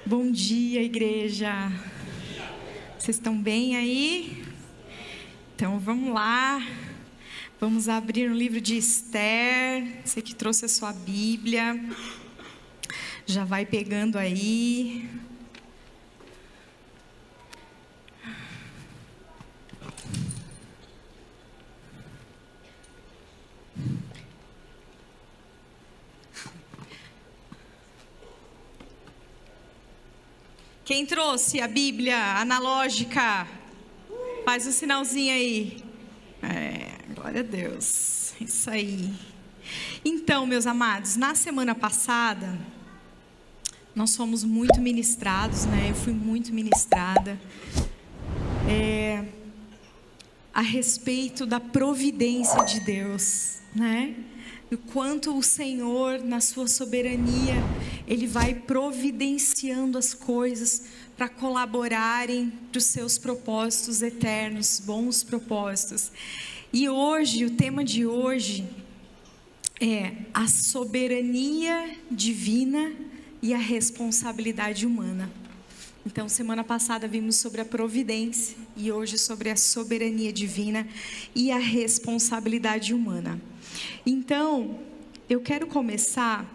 Bom dia, igreja. Vocês estão bem aí? Então vamos lá. Vamos abrir o livro de Esther. Você que trouxe a sua Bíblia, já vai pegando aí. Quem trouxe a Bíblia analógica? Faz um sinalzinho aí. Glória a Deus. Isso aí. Então, meus amados, na semana passada, nós fomos muito ministrados, né? Eu fui muito ministrada. A respeito da providência de Deus, né? O quanto o Senhor, na sua soberania, Ele vai providenciando as coisas para colaborarem para os seus propósitos eternos, bons propósitos. E hoje, o tema de hoje é a soberania divina e a responsabilidade humana. Então, semana passada vimos sobre a providência e hoje sobre a soberania divina e a responsabilidade humana. Então, eu quero começar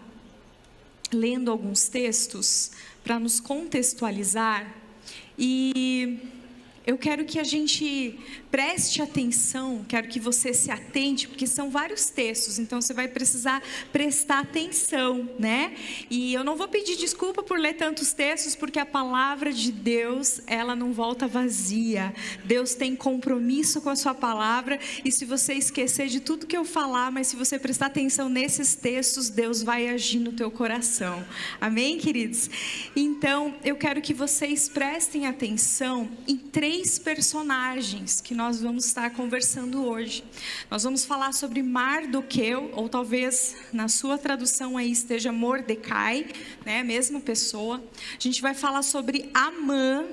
lendo alguns textos para nos contextualizar e eu quero que a gente preste atenção, quero que você se atente, porque são vários textos, então você vai precisar prestar atenção, né? E eu não vou pedir desculpa por ler tantos textos, porque a palavra de Deus, ela não volta vazia. Deus tem compromisso com a sua palavra, e se você esquecer de tudo que eu falar, mas se você prestar atenção nesses textos, Deus vai agir no teu coração. Amém, queridos? Então, eu quero que vocês prestem atenção em três personagens que nós vamos estar conversando hoje. Nós vamos falar sobre Mardoqueu, ou talvez na sua tradução aí esteja Mordecai, né, a mesma pessoa. A gente vai falar sobre Amã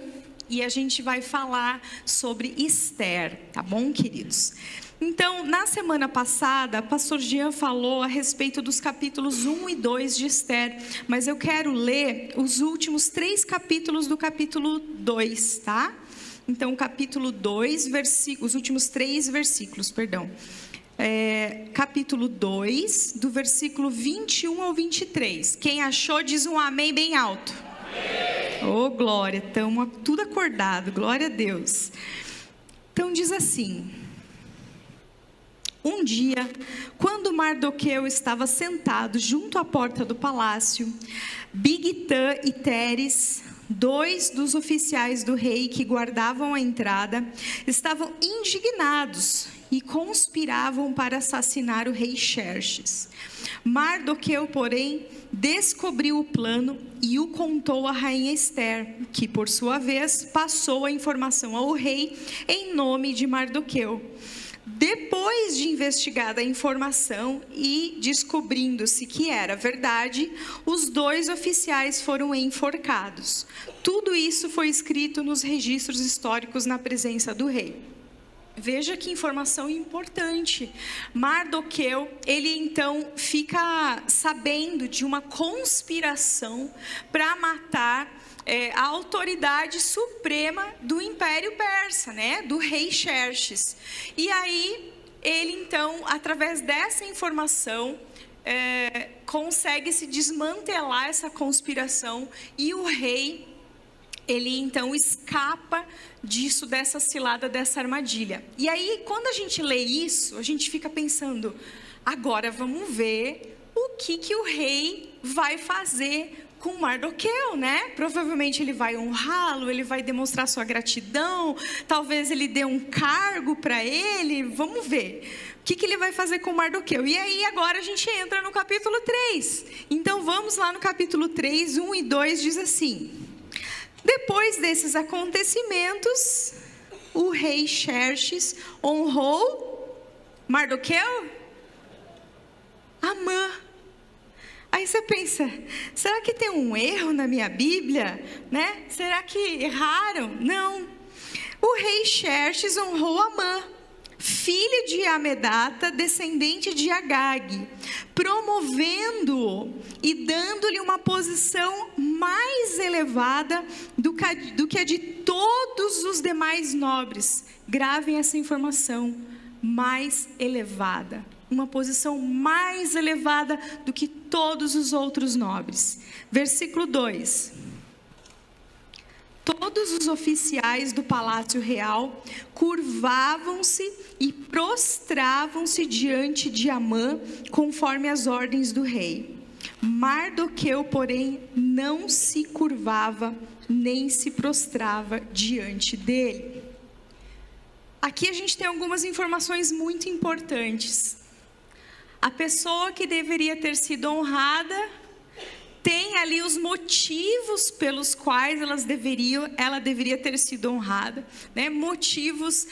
e a gente vai falar sobre Esther, tá bom, queridos? Então, na semana passada, pastor Jean falou a respeito dos capítulos 1 e 2 de Esther, mas eu quero ler os últimos 3 capítulos do capítulo 2, tá? Então, capítulo 2, os últimos 3 versículos, perdão. Capítulo 2, do versículo 21 ao 23. Quem achou, diz um amém bem alto. Amém. Oh, glória, estamos tudo acordado, glória a Deus. Então, diz assim: um dia, quando Mardoqueu estava sentado junto à porta do palácio, Bigtã e Teres, 2 dos oficiais do rei que guardavam a entrada, estavam indignados e conspiravam para assassinar o rei Xerxes. Mardoqueu, porém, descobriu o plano e o contou à rainha Esther, que, por sua vez, passou a informação ao rei em nome de Mardoqueu. Depois de investigada a informação e descobrindo-se que era verdade, os 2 oficiais foram enforcados. Tudo isso foi escrito nos registros históricos na presença do rei. Veja que informação importante. Mardoqueu, ele então fica sabendo de uma conspiração para matar a autoridade suprema do Império Persa, né? Do rei Xerxes. E aí, ele então, através dessa informação, consegue se desmantelar essa conspiração e o rei, ele então escapa disso, dessa cilada, dessa armadilha. E aí, quando a gente lê isso, a gente fica pensando, agora vamos ver o que o rei vai fazer com Mardoqueu, né? Provavelmente ele vai honrá-lo, ele vai demonstrar sua gratidão, talvez ele dê um cargo para ele, vamos ver. O que ele vai fazer com Mardoqueu? E aí agora a gente entra no capítulo 3. Então vamos lá no capítulo 3, 1 e 2, diz assim: depois desses acontecimentos, o rei Xerxes honrou Mardoqueu? Amã. Aí você pensa, será que tem um erro na minha Bíblia? Né? Será que erraram? Não. O rei Xerxes honrou Amã, filho de Amedata, descendente de Agag, promovendo-o e dando-lhe uma posição mais elevada do que a de todos os demais nobres. Gravem essa informação, mais elevada, uma posição mais elevada do que todos os outros nobres. Versículo 2. Todos os oficiais do palácio real curvavam-se e prostravam-se diante de Amã, conforme as ordens do rei. Mardoqueu, porém, não se curvava, nem se prostrava diante dele. Aqui a gente tem algumas informações muito importantes. A pessoa que deveria ter sido honrada tem ali os motivos pelos quais ela deveria ter sido honrada, né? Motivos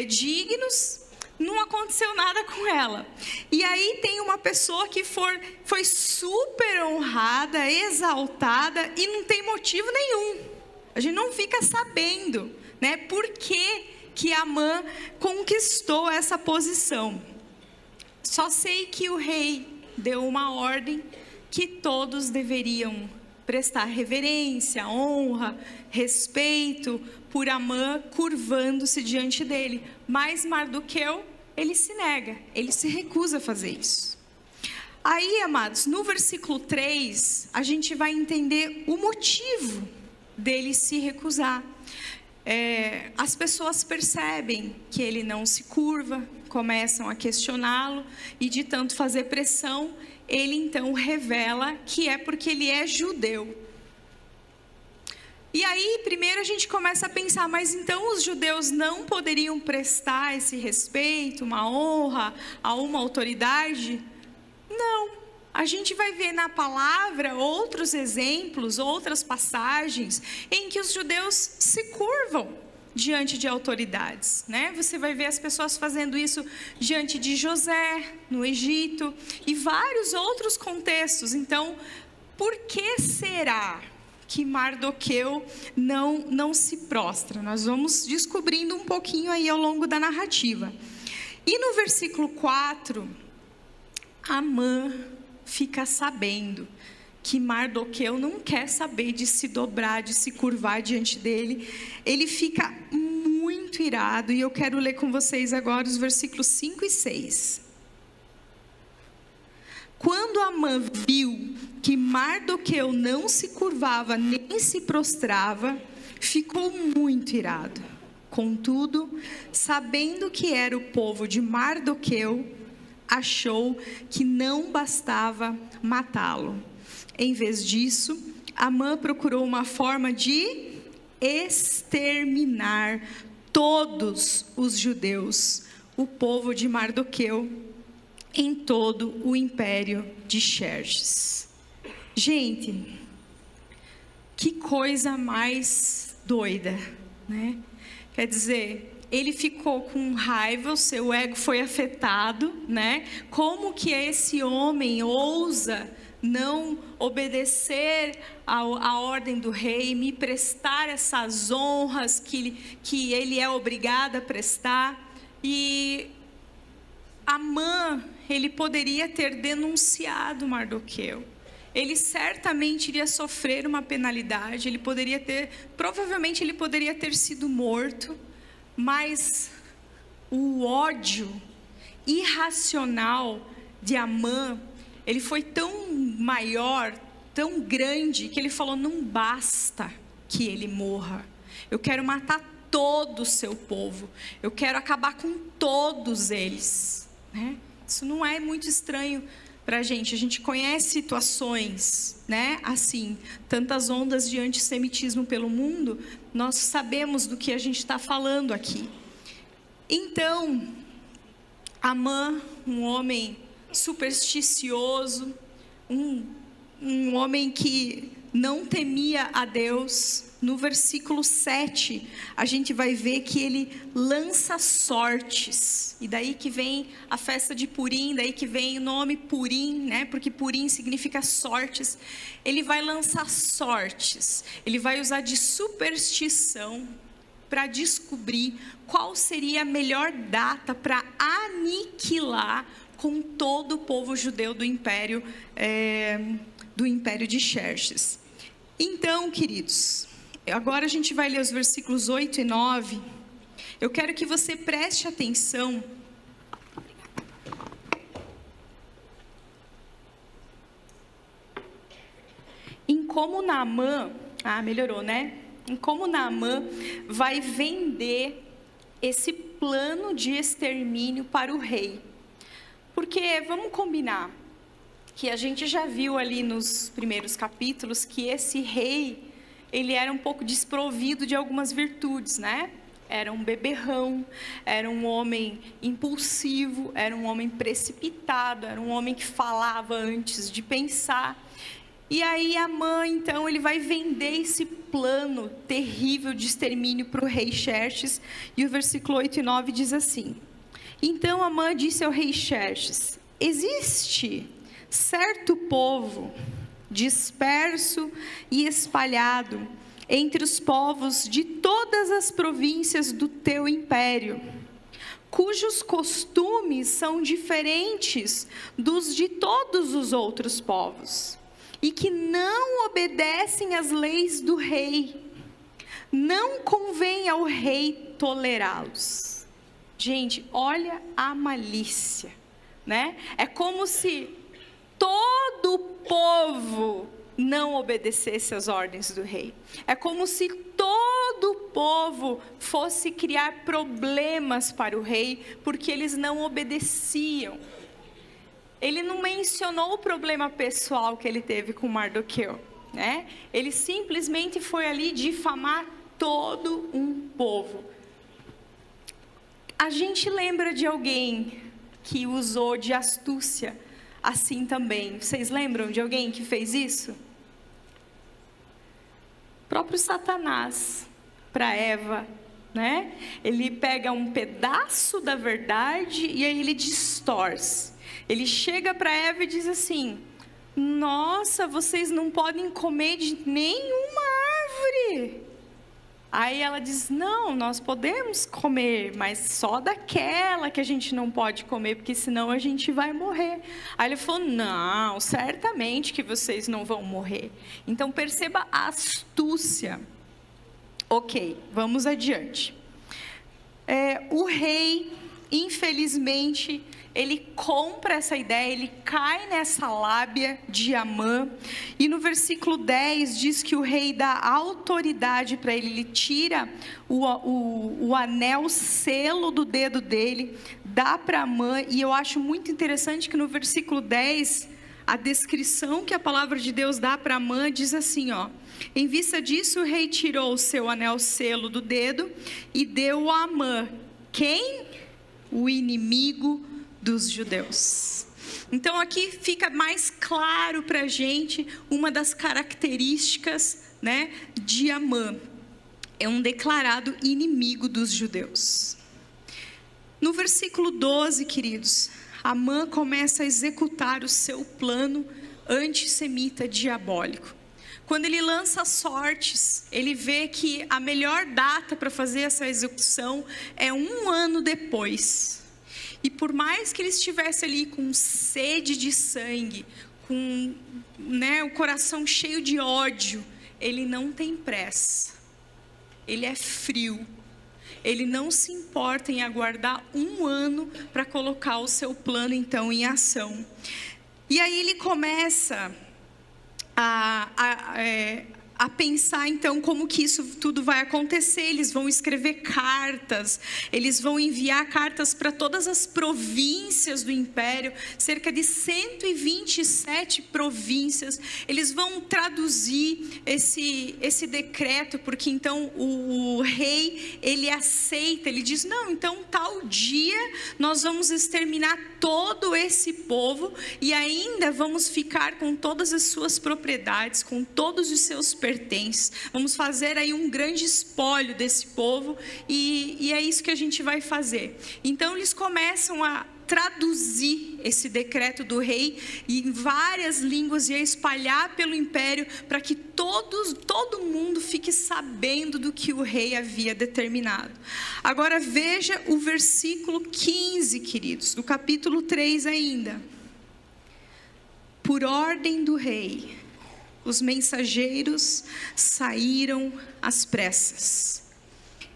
dignos. Não aconteceu nada com ela. E aí tem uma pessoa que foi super honrada, exaltada, e não tem motivo nenhum. A gente não fica sabendo, né, por que Amã conquistou essa posição. Só sei que o rei deu uma ordem que todos deveriam prestar reverência, honra, respeito por Amã, curvando-se diante dele. Mas Mardoqueu, ele se nega, ele se recusa a fazer isso. Aí, amados, no versículo 3, a gente vai entender o motivo dele se recusar. As pessoas percebem que ele não se curva, começam a questioná-lo, e de tanto fazer pressão, ele então revela que é porque ele é judeu. E aí, primeiro a gente começa a pensar, mas então os judeus não poderiam prestar esse respeito, uma honra a uma autoridade? Não. A gente vai ver na palavra outros exemplos, outras passagens, em que os judeus se curvam diante de autoridades, né? Você vai ver as pessoas fazendo isso diante de José, no Egito, e vários outros contextos. Então, por que será que Mardoqueu não se prostra? Nós vamos descobrindo um pouquinho aí ao longo da narrativa. E no versículo 4, Amã fica sabendo que Mardoqueu não quer saber de se dobrar, de se curvar diante dele. Ele fica muito irado, e eu quero ler com vocês agora os versículos 5 e 6. Quando Amã viu que Mardoqueu não se curvava nem se prostrava, ficou muito irado. Contudo, sabendo que era o povo de Mardoqueu, achou que não bastava matá-lo. Em vez disso, Amã procurou uma forma de exterminar todos os judeus, o povo de Mardoqueu, em todo o império de Xerxes. Gente, que coisa mais doida, né? Quer dizer, ele ficou com raiva, o seu ego foi afetado, né? Como que esse homem ousa não obedecer à ordem do rei, me prestar essas honras que ele é obrigado a prestar? E Amã, ele poderia ter denunciado Mardoqueu. Ele certamente iria sofrer uma penalidade, provavelmente ele poderia ter sido morto, mas o ódio irracional de Amã, ele foi tão maior, tão grande, que ele falou: não basta que ele morra, eu quero matar todo o seu povo, eu quero acabar com todos eles, né? Isso não é muito estranho para a gente conhece situações, né, assim, tantas ondas de antissemitismo pelo mundo, nós sabemos do que a gente está falando aqui. Então, Amã, um homem supersticioso, um homem que não temia a Deus, no versículo 7, a gente vai ver que ele lança sortes, e daí que vem a festa de Purim, daí que vem o nome Purim, né? Porque Purim significa sortes. Ele vai lançar sortes, ele vai usar de superstição para descobrir qual seria a melhor data para aniquilar com todo o povo judeu do Império de Xerxes. Então, queridos, agora a gente vai ler os versículos 8 e 9. Eu quero que você preste atenção em como Naamã, melhorou, né? Em como Naamã vai vender esse plano de extermínio para o rei. Porque, vamos combinar, que a gente já viu ali nos primeiros capítulos que esse rei, ele era um pouco desprovido de algumas virtudes, né? Era um beberrão, era um homem impulsivo, era um homem precipitado, era um homem que falava antes de pensar. E aí Amã, então, ele vai vender esse plano terrível de extermínio para o rei Xerxes. E o versículo 8 e 9 diz assim: Então Amã disse ao rei Xerxes: Existe certo povo disperso e espalhado entre os povos de todas as províncias do teu império, cujos costumes são diferentes dos de todos os outros povos, e que não obedecem às leis do rei. Não convém ao rei tolerá-los. Gente, olha a malícia, né? É como se todo o povo não obedecesse às ordens do rei. É como se todo o povo fosse criar problemas para o rei, porque eles não obedeciam. Ele não mencionou o problema pessoal que ele teve com Mardoqueu, né? Ele simplesmente foi ali difamar todo um povo. A gente lembra de alguém que usou de astúcia assim também. Vocês lembram de alguém que fez isso? O próprio Satanás para Eva, né? Ele pega um pedaço da verdade e aí ele distorce. Ele chega para Eva e diz assim: Nossa, vocês não podem comer de nenhuma árvore. Aí ela diz: Não, nós podemos comer, mas só daquela que a gente não pode comer, porque senão a gente vai morrer. Aí ele falou: Não, certamente que vocês não vão morrer. Então perceba a astúcia. Ok, vamos adiante. O rei, infelizmente, ele compra essa ideia, ele cai nessa lábia de Amã, e no versículo 10 diz que o rei dá autoridade para ele, ele tira o anel selo do dedo dele, dá para Amã, e eu acho muito interessante que no versículo 10, a descrição que a palavra de Deus dá para Amã diz assim, ó: Em vista disso, o rei tirou o seu anel selo do dedo e deu a Amã. Quem? O inimigo dos judeus. Então aqui fica mais claro para a gente uma das características, né, de Amã. É um declarado inimigo dos judeus. No versículo 12, queridos, Amã começa a executar o seu plano antissemita diabólico. Quando ele lança sortes, ele vê que a melhor data para fazer essa execução é 1 ano depois. E por mais que ele estivesse ali com sede de sangue, com, né, o coração cheio de ódio, ele não tem pressa. Ele é frio. Ele não se importa em aguardar 1 ano para colocar o seu plano, então, em ação. E aí ele começa a pensar, então, como que isso tudo vai acontecer. Eles vão escrever cartas, eles vão enviar cartas para todas as províncias do império, cerca de 127 províncias. Eles vão traduzir esse decreto, porque então o rei, ele aceita, ele diz: não, então tal dia nós vamos exterminar todo esse povo e ainda vamos ficar com todas as suas propriedades, com todos os seus pertences. Vamos fazer aí um grande espólio desse povo e é isso que a gente vai fazer. Então eles começam a traduzir esse decreto do rei em várias línguas e a espalhar pelo império para que todo mundo fique sabendo do que o rei havia determinado. Agora veja o versículo 15, queridos, do capítulo 3 ainda. Por ordem do rei, os mensageiros saíram às pressas.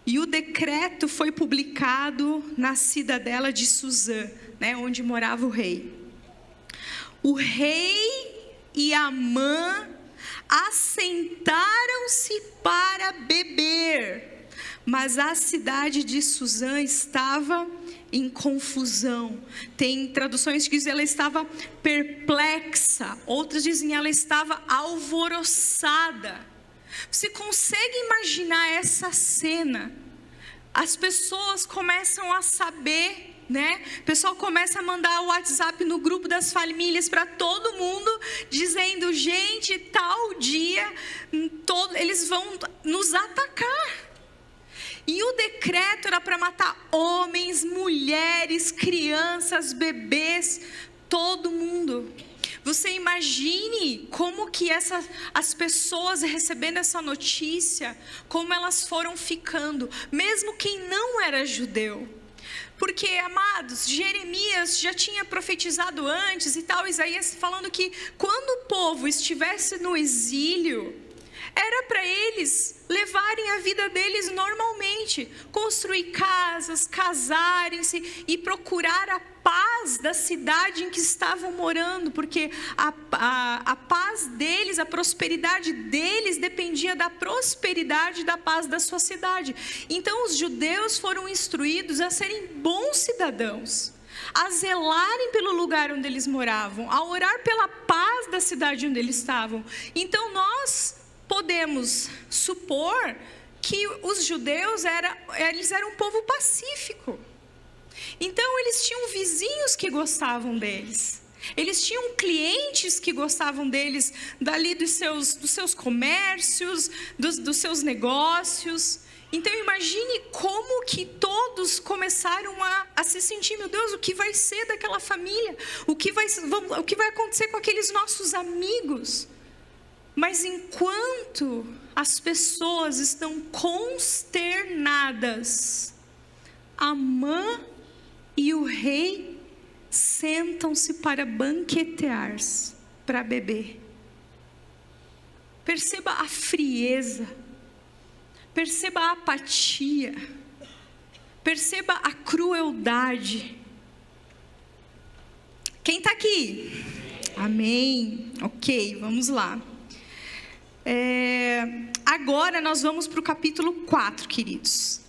E o decreto foi publicado na cidadela de Suzã, né, onde morava o rei. O rei e Amã assentaram-se para beber, mas a cidade de Suzã estava em confusão. Tem traduções que dizem ela estava perplexa, outras dizem ela estava alvoroçada. Você consegue imaginar essa cena? As pessoas começam a saber, né? O pessoal começa a mandar o WhatsApp no grupo das famílias para todo mundo, dizendo: gente, tal dia eles vão nos atacar. E o decreto era para matar homens, mulheres, crianças, bebês, todo mundo. Você imagine como que as pessoas recebendo essa notícia, como elas foram ficando, mesmo quem não era judeu. Porque, amados, Jeremias já tinha profetizado antes e tal, Isaías falando que quando o povo estivesse no exílio, era para eles levarem a vida deles normalmente, construir casas, casarem-se e procurar a paz da cidade em que estavam morando, porque a paz deles, a prosperidade deles dependia da prosperidade e da paz da sua cidade. Então os judeus foram instruídos a serem bons cidadãos, a zelarem pelo lugar onde eles moravam, a orar pela paz da cidade onde eles estavam. Então nós podemos supor que os judeus eles eram um povo pacífico. Então eles tinham vizinhos que gostavam deles. Eles tinham clientes que gostavam deles, dali dos seus comércios, dos seus negócios. Então imagine como que todos começaram a se sentir: meu Deus, o que vai ser daquela família? O que vai acontecer com aqueles nossos amigos? Mas enquanto as pessoas estão consternadas, Amã e o rei sentam-se para banquetear, para beber. Perceba a frieza, perceba a apatia, perceba a crueldade. Quem está aqui? Amém. Ok, vamos lá. Agora nós vamos para o capítulo 4, queridos.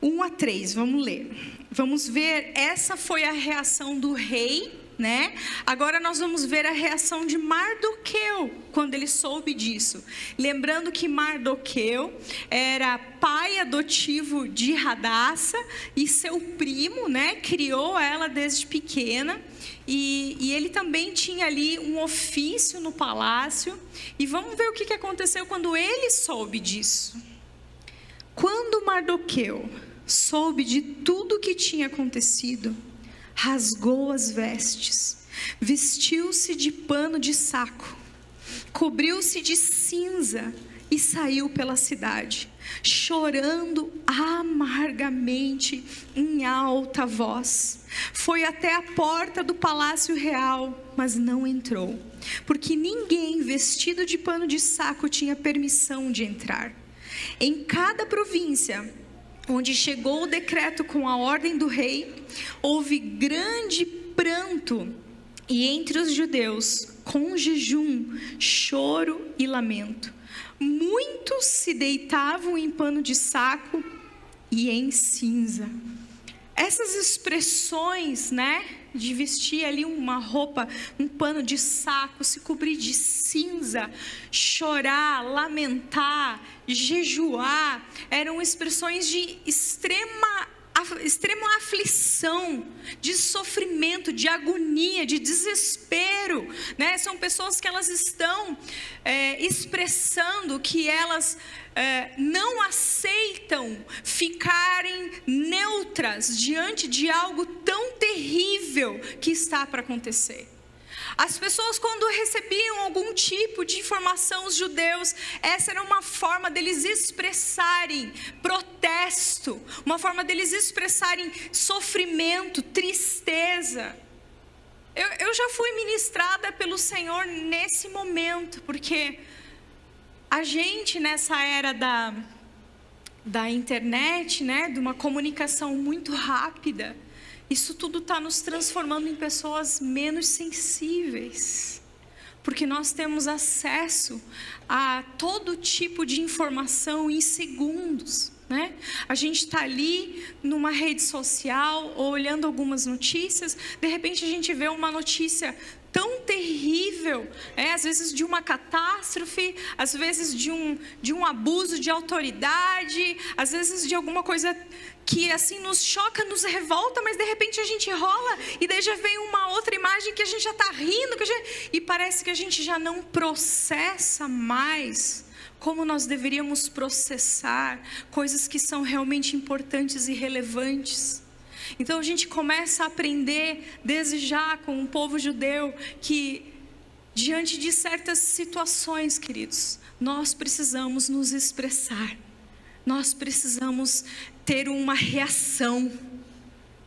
1-3, vamos ler. Vamos ver, essa foi a reação do rei, né? Agora nós vamos ver a reação de Mardoqueu, quando ele soube disso. Lembrando que Mardoqueu era pai adotivo de Hadassa, e seu primo, né, criou ela desde pequena. E ele também tinha ali um ofício no palácio. E vamos ver o que aconteceu quando ele soube disso. Quando Mardoqueu soube de tudo o que tinha acontecido, rasgou as vestes, vestiu-se de pano de saco, cobriu-se de cinza e saiu pela cidade, chorando amargamente em alta voz. Foi até a porta do palácio real, mas não entrou, porque ninguém vestido de pano de saco tinha permissão de entrar. Em cada província onde chegou o decreto com a ordem do rei, houve grande pranto, e entre os judeus, com jejum, choro e lamento. Muitos se deitavam em pano de saco e em cinza. Essas expressões, né, de vestir ali uma roupa, um pano de saco, se cobrir de cinza, chorar, lamentar, jejuar, eram expressões de extrema extrema aflição, de sofrimento, de agonia, de desespero, né? São pessoas que elas estão expressando que elas não aceitam ficarem neutras diante de algo tão terrível que está para acontecer. As pessoas, quando recebiam algum tipo de informação, os judeus, essa era uma forma deles expressarem protesto, uma forma deles expressarem sofrimento, tristeza. Eu já fui ministrada pelo Senhor nesse momento, porque a gente nessa era da internet, né, de uma comunicação muito rápida, isso tudo está nos transformando em pessoas menos sensíveis, porque nós temos acesso a todo tipo de informação em segundos, né? A gente está ali numa rede social, ou olhando algumas notícias, de repente a gente vê uma notícia tão terrível, às vezes de uma catástrofe, às vezes de um abuso de autoridade, às vezes de alguma coisa que assim nos choca, nos revolta, mas de repente a gente rola e daí já vem uma outra imagem que a gente já está rindo, e parece que a gente já não processa mais como nós deveríamos processar coisas que são realmente importantes e relevantes. Então a gente começa a aprender desde já com o povo judeu que diante de certas situações, queridos, nós precisamos nos expressar, nós precisamos ter uma reação.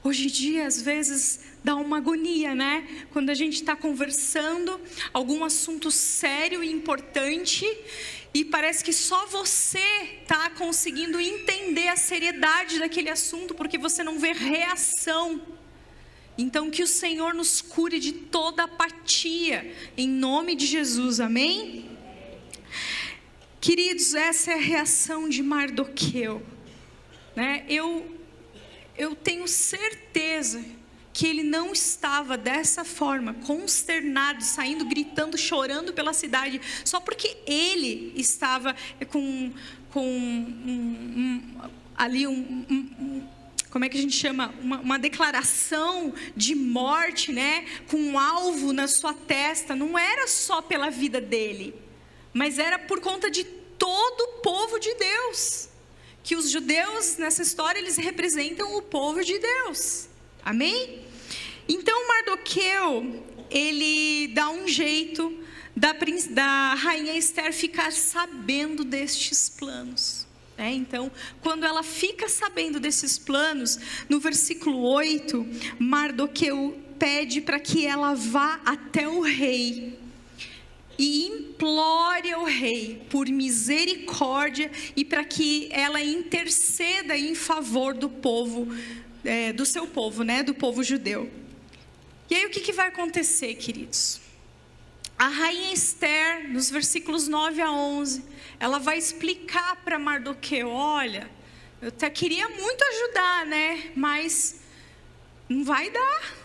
Hoje em dia, às vezes, dá uma agonia, né? Quando a gente está conversando algum assunto sério e importante, e parece que só você está conseguindo entender a seriedade daquele assunto, porque você não vê reação. Então, que o Senhor nos cure de toda apatia, em nome de Jesus, amém? Queridos, essa é a reação de Mardoqueu, né? Eu tenho certeza que ele não estava dessa forma, consternado, saindo, gritando, chorando pela cidade, só porque ele estava ali como é que a gente chama? Uma declaração de morte, né? Com um alvo na sua testa. Não era só pela vida dele, mas era por conta de todo o povo de Deus. Que os judeus, nessa história, eles representam o povo de Deus. Amém? Então, Mardoqueu, ele dá um jeito da rainha Esther ficar sabendo destes planos. Então, quando ela fica sabendo desses planos, no versículo 8, Mardoqueu pede para que ela vá até o rei e implore ao rei por misericórdia e para que ela interceda em favor do povo, do seu povo, né, do povo judeu. E aí o que vai acontecer, queridos? A rainha Esther, nos versículos 9 a 11, ela vai explicar para Mardoqueu: olha, eu até queria muito ajudar, né? Mas não vai dar.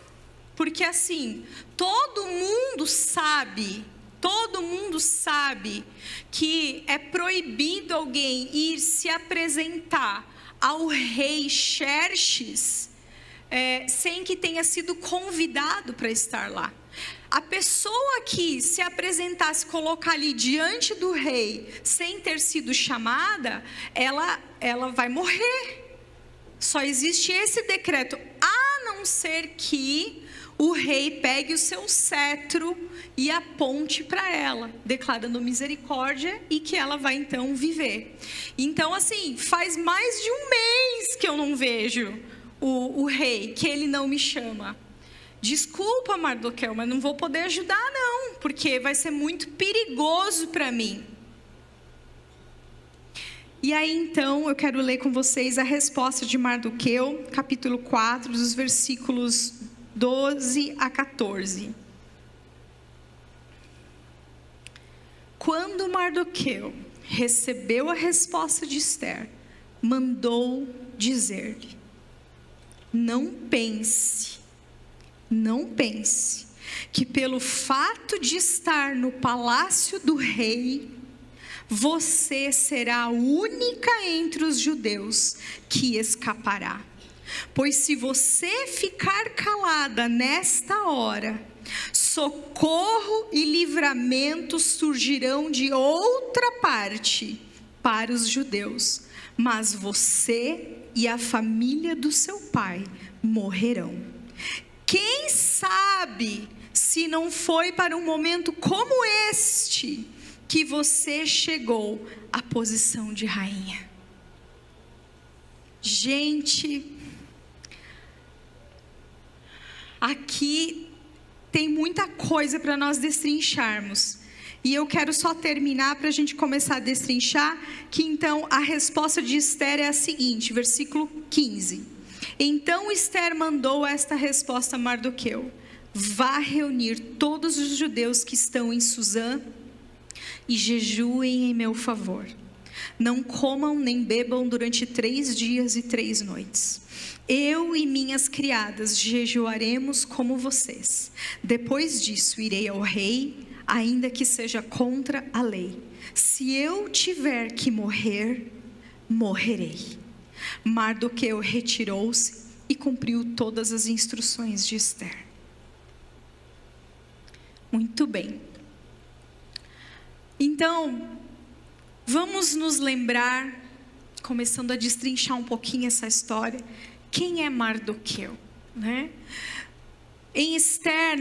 Porque assim, todo mundo sabe que é proibido alguém ir se apresentar ao rei Xerxes sem que tenha sido convidado para estar lá. A pessoa que se apresentar, se colocar ali diante do rei sem ter sido chamada, ela vai morrer. Só existe esse decreto, a não ser que o rei pegue o seu cetro e aponte para ela, declarando misericórdia e que ela vai então viver. Então assim, faz mais de um mês que eu não vejo o rei, que ele não me chama. Desculpa, Mardoqueu, mas não vou poder ajudar não, porque vai ser muito perigoso para mim. E aí então eu quero ler com vocês a resposta de Mardoqueu, capítulo 4, dos versículos 12 a 14. Quando Mardoqueu recebeu a resposta de Esther, mandou dizer-lhe: não pense que pelo fato de estar no palácio do rei, você será a única entre os judeus que escapará. Pois se você ficar calada nesta hora, socorro e livramento surgirão de outra parte para os judeus, mas você e a família do seu pai morrerão. Quem sabe se não foi para um momento como este que você chegou à posição de rainha? Gente, aqui tem muita coisa para nós destrincharmos. E eu quero só terminar para a gente começar a destrinchar, que então a resposta de Esther é a seguinte, versículo 15. Então Esther mandou esta resposta a Mardoqueu: vá reunir todos os judeus que estão em Suzã e jejuem em meu favor. Não comam nem bebam durante 3 dias e 3 noites. Eu e minhas criadas jejuaremos como vocês. Depois disso irei ao rei, ainda que seja contra a lei. Se eu tiver que morrer, morrerei. Mardoqueu retirou-se e cumpriu todas as instruções de Esther. Muito bem. Então, vamos nos lembrar, começando a destrinchar um pouquinho essa história, quem é Mardoqueu, né? Em Esther,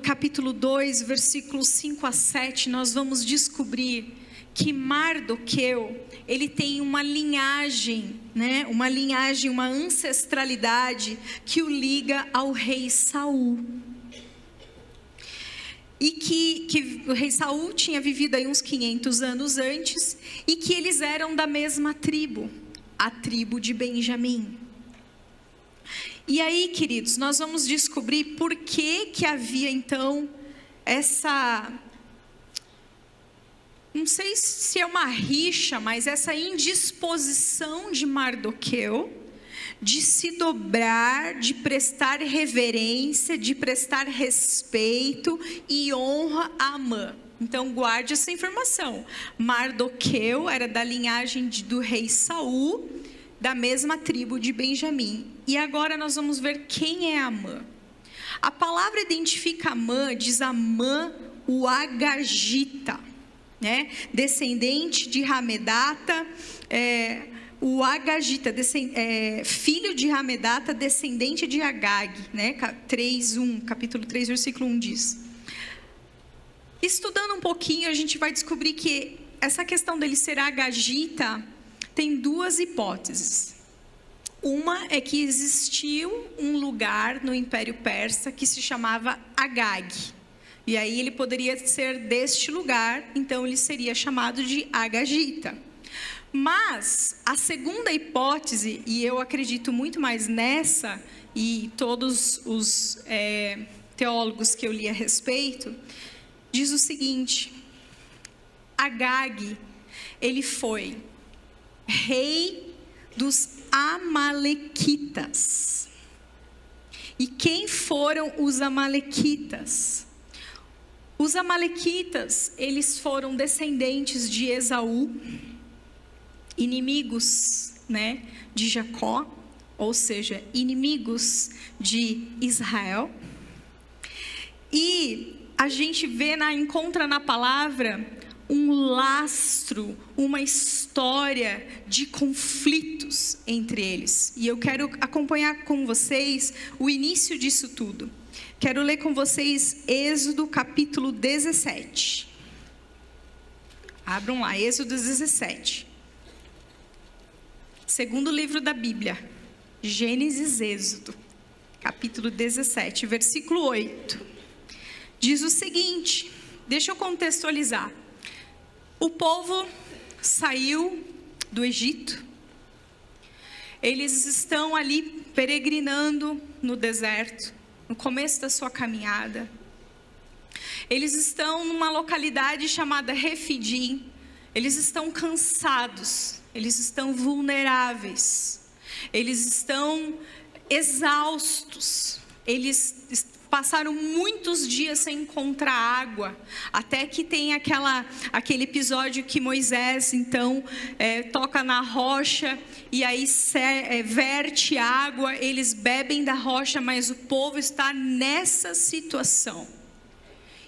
capítulo 2, versículos 5 a 7, nós vamos descobrir que Mardoqueu, ele tem uma linhagem, né? Uma ancestralidade que o liga ao rei Saul. E que o rei Saul tinha vivido aí uns 500 anos antes, e que eles eram da mesma tribo, a tribo de Benjamim. E aí, queridos, nós vamos descobrir por que havia então essa, não sei se é uma rixa, mas essa indisposição de Mardoqueu de se dobrar, de prestar reverência, de prestar respeito e honra a Amã. Então guarde essa informação. Mardoqueu era da linhagem do rei Saul, da mesma tribo de Benjamim. E agora nós vamos ver quem é Amã. A palavra identifica Amã, diz Amã o Agagita, né? Descendente de Hamedata, o Agagita, filho de Hamedata, descendente de Agag, né? Capítulo 3, versículo 1 diz. Estudando um pouquinho, a gente vai descobrir que essa questão dele ser Agagita tem 2 hipóteses. Uma é que existiu um lugar no Império Persa que se chamava Agag. E aí ele poderia ser deste lugar, então ele seria chamado de Agagita. Mas a segunda hipótese, e eu acredito muito mais nessa, e todos os teólogos que eu li a respeito, diz o seguinte: Agag, ele foi rei dos Amalequitas. E quem foram os Amalequitas? Os Amalequitas, eles foram descendentes de Esaú, inimigos, né, de Jacó, ou seja, inimigos de Israel. E a gente encontra na palavra um lastro, uma história de conflitos entre eles. E eu quero acompanhar com vocês o início disso tudo. Quero ler com vocês Êxodo capítulo 17. Abram lá, Êxodo 17. Segundo livro da Bíblia, Gênesis, Êxodo, capítulo 17, versículo 8. Diz o seguinte, deixa eu contextualizar. O povo saiu do Egito, eles estão ali peregrinando no deserto, no começo da sua caminhada. Eles estão numa localidade chamada Refidim, eles estão cansados, eles estão vulneráveis, eles estão exaustos, eles passaram muitos dias sem encontrar água, até que tem aquele episódio que Moisés então toca na rocha e aí verte água, eles bebem da rocha, mas o povo está nessa situação.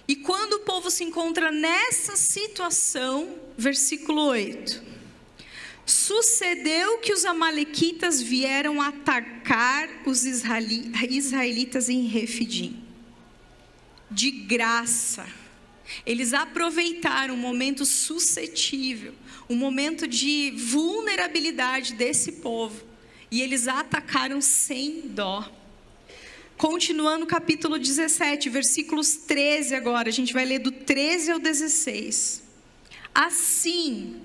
E quando o povo se encontra nessa situação, versículo 8: sucedeu que os amalequitas vieram atacar os israelitas em Refidim. De graça, eles aproveitaram um momento suscetível, um momento de vulnerabilidade desse povo, e eles atacaram sem dó. Continuando o capítulo 17, versículos 13 agora, a gente vai ler do 13 ao 16. Assim,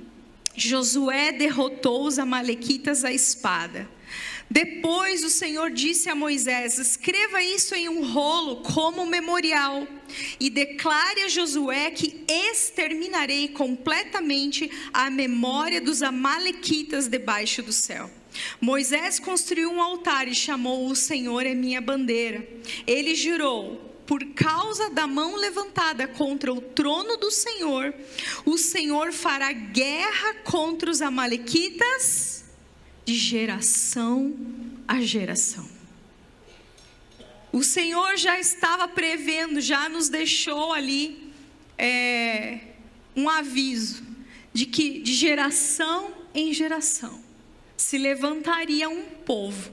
Josué derrotou os amalequitas à espada. Depois o Senhor disse a Moisés: escreva isso em um rolo como memorial e declare a Josué que exterminarei completamente a memória dos amalequitas debaixo do céu. Moisés construiu um altar e chamou: o Senhor é minha bandeira. Ele jurou: por causa da mão levantada contra o trono do Senhor, o Senhor fará guerra contra os amalequitas de geração a geração. O Senhor já estava prevendo, já nos deixou ali um aviso de que de geração em geração se levantaria um povo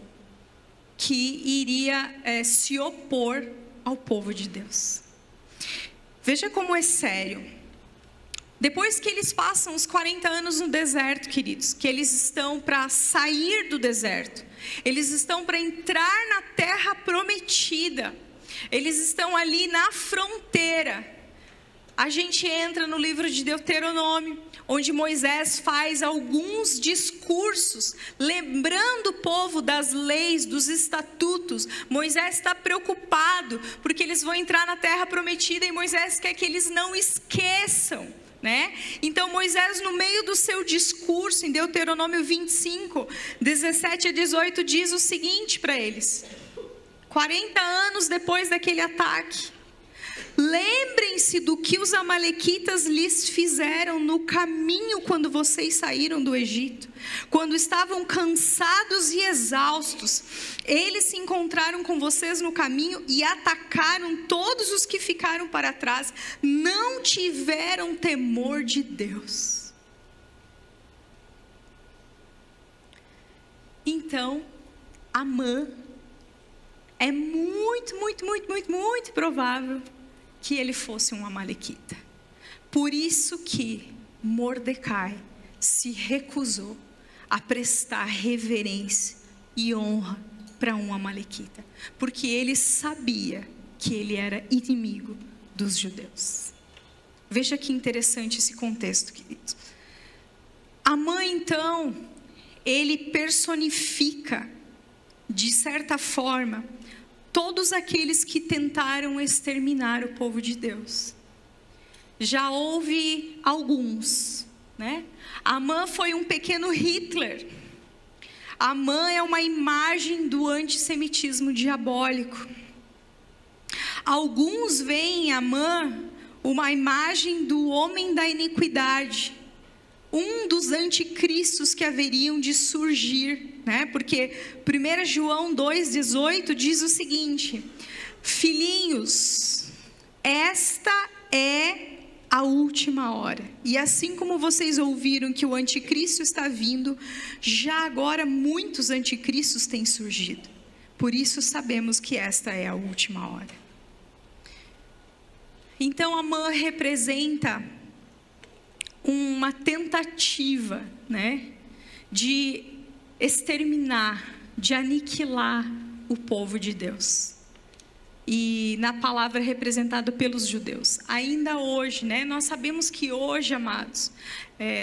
que iria se opor ao povo de Deus. Veja como é sério. Depois que eles passam os 40 anos no deserto, queridos, que eles estão para sair do deserto, eles estão para entrar na terra prometida, eles estão ali na fronteira. A gente entra no livro de Deuteronômio, onde Moisés faz alguns discursos, lembrando o povo das leis, dos estatutos. Moisés está preocupado, porque eles vão entrar na terra prometida, e Moisés quer que eles não esqueçam, né? Então Moisés, no meio do seu discurso, em Deuteronômio 25, 17 a 18, diz o seguinte para eles: 40 anos depois daquele ataque, lembrem-se do que os amalequitas lhes fizeram no caminho quando vocês saíram do Egito. Quando estavam cansados e exaustos, eles se encontraram com vocês no caminho e atacaram todos os que ficaram para trás. Não tiveram temor de Deus. Então, Amã, é muito provável que ele fosse um amalequita. Por isso que Mordecai se recusou a prestar reverência e honra para um amalequita, porque ele sabia que ele era inimigo dos judeus. Veja que interessante esse contexto, queridos. Amã, então, ele personifica, de certa forma, todos aqueles que tentaram exterminar o povo de Deus. Já houve alguns, né? Amã foi um pequeno Hitler. Amã é uma imagem do antissemitismo diabólico. Alguns veem em Amã uma imagem do homem da iniquidade, um dos anticristos que haveriam de surgir, né? Porque 1 João 2,18 diz o seguinte: filhinhos, esta é a última hora. E assim como vocês ouviram que o anticristo está vindo, já agora muitos anticristos têm surgido. Por isso sabemos que esta é a última hora. Então Amã representa uma tentativa, né, de exterminar, de aniquilar o povo de Deus. E na palavra representado pelos judeus. Ainda hoje, né, nós sabemos que hoje, amados,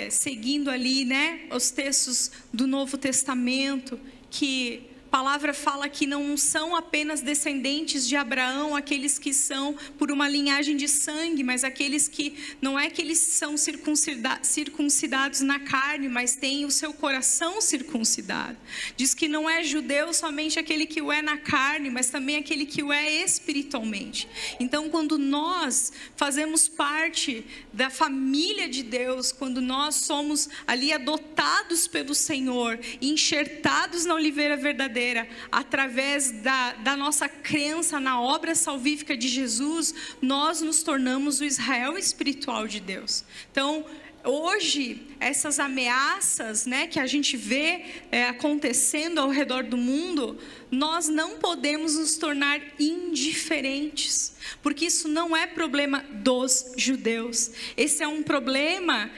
seguindo ali, né, os textos do Novo Testamento, que palavra fala que não são apenas descendentes de Abraão aqueles que são por uma linhagem de sangue, mas aqueles que, não é que eles são circuncidados na carne, mas têm o seu coração circuncidado. Diz que não é judeu somente aquele que o é na carne, mas também aquele que o é espiritualmente. Então, quando nós fazemos parte da família de Deus, quando nós somos ali adotados pelo Senhor, enxertados na oliveira verdadeira, através da nossa crença na obra salvífica de Jesus, nós nos tornamos o Israel espiritual de Deus. Então, hoje, essas ameaças, né, que a gente vê acontecendo ao redor do mundo, nós não podemos nos tornar indiferentes, porque isso não é problema dos judeus, esse é um problema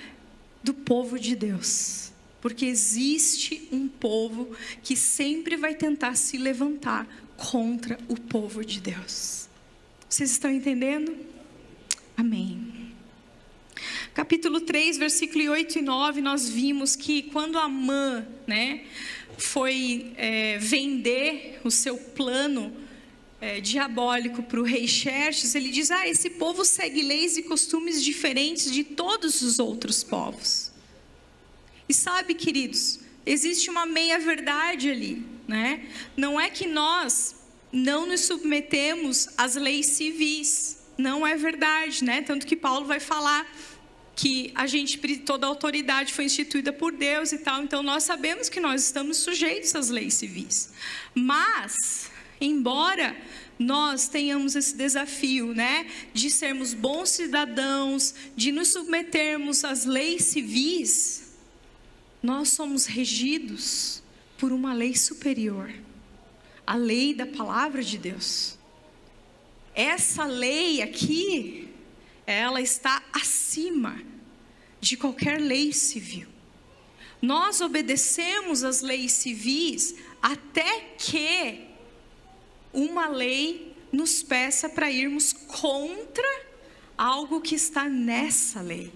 do povo de Deus. Porque existe um povo que sempre vai tentar se levantar contra o povo de Deus. Vocês estão entendendo? Amém. Capítulo 3, versículo 8 e 9, nós vimos que quando Amã, né, foi vender o seu plano diabólico para o rei Xerxes, ele diz, esse povo segue leis e costumes diferentes de todos os outros povos. E sabe, queridos, existe uma meia-verdade ali, né? Não é que nós não nos submetemos às leis civis, não é verdade, né? Tanto que Paulo vai falar que toda a autoridade foi instituída por Deus e tal, então nós sabemos que nós estamos sujeitos às leis civis. Mas, embora nós tenhamos esse desafio, né, de sermos bons cidadãos, de nos submetermos às leis civis, nós somos regidos por uma lei superior, a lei da palavra de Deus. Essa lei aqui, ela está acima de qualquer lei civil. Nós obedecemos às leis civis até que uma lei nos peça para irmos contra algo que está nessa lei.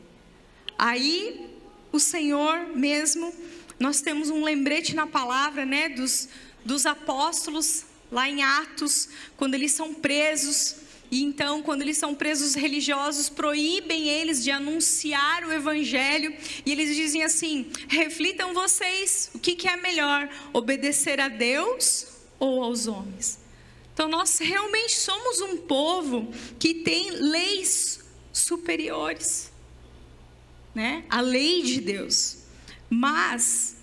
Aí o Senhor mesmo, nós temos um lembrete na palavra, né, dos apóstolos, lá em Atos, quando eles são presos, e então quando eles são presos, os religiosos proíbem eles de anunciar o evangelho, e eles dizem assim, reflitam vocês, o que é melhor, obedecer a Deus ou aos homens? Então nós realmente somos um povo que tem leis superiores, né? A lei de Deus, mas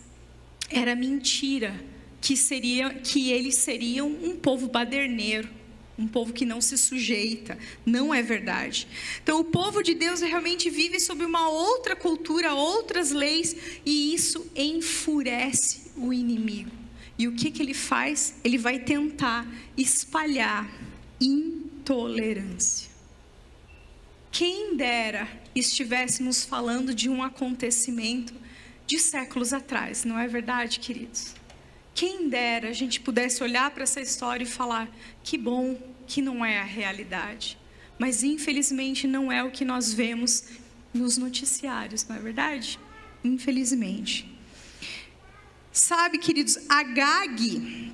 era mentira que eles seriam um povo baderneiro, um povo que não se sujeita, não é verdade. Então o povo de Deus realmente vive sob uma outra cultura, outras leis, e isso enfurece o inimigo. E o que ele faz? Ele vai tentar espalhar intolerância. Quem dera estivéssemos falando de um acontecimento de séculos atrás, não é verdade, queridos? Quem dera a gente pudesse olhar para essa história e falar, que bom que não é a realidade. Mas infelizmente não é o que nós vemos nos noticiários, não é verdade? Infelizmente. Sabe, queridos, Agag,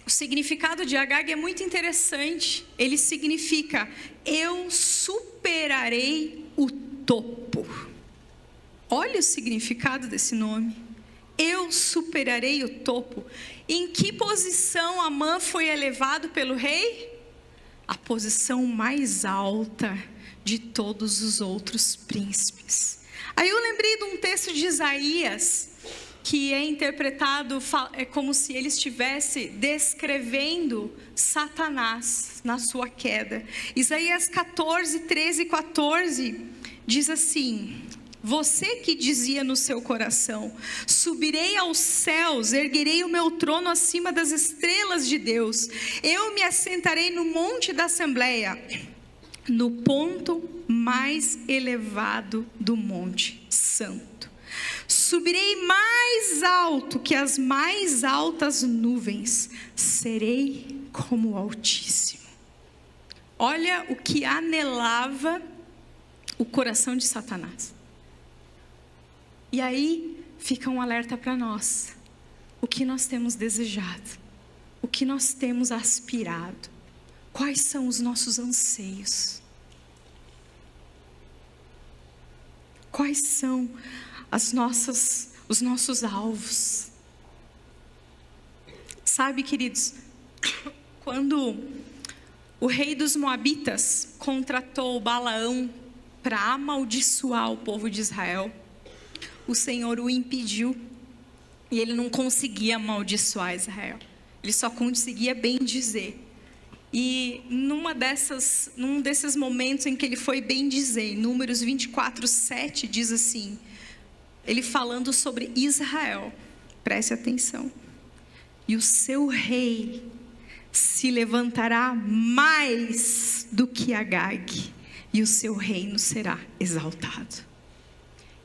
o significado de Agag é muito interessante. Ele significa, eu superarei o topo. Olha o significado desse nome. Eu superarei o topo. Em que posição Amã foi elevado pelo rei? A posição mais alta de todos os outros príncipes. Aí eu lembrei de um texto de Isaías, que é interpretado como se ele estivesse descrevendo Satanás na sua queda. Isaías 14, 13 e 14 diz assim, você que dizia no seu coração, subirei aos céus, erguerei o meu trono acima das estrelas de Deus, eu me assentarei no monte da Assembleia, no ponto mais elevado do monte santo. Subirei mais alto que as mais altas nuvens, serei como o Altíssimo. Olha o que anelava o coração de Satanás. E aí fica um alerta para nós. O que nós temos desejado? o que nós temos aspirado? Quais são os nossos anseios? Quais são os nossos alvos? Sabe, queridos, quando o rei dos Moabitas contratou Balaão para amaldiçoar o povo de Israel, o Senhor o impediu e ele não conseguia amaldiçoar Israel. Ele só conseguia bendizer. E num desses momentos em que ele foi bendizer, Números 24:7 diz assim, ele falando sobre Israel, preste atenção: e o seu rei se levantará mais do que Agag, e o seu reino será exaltado.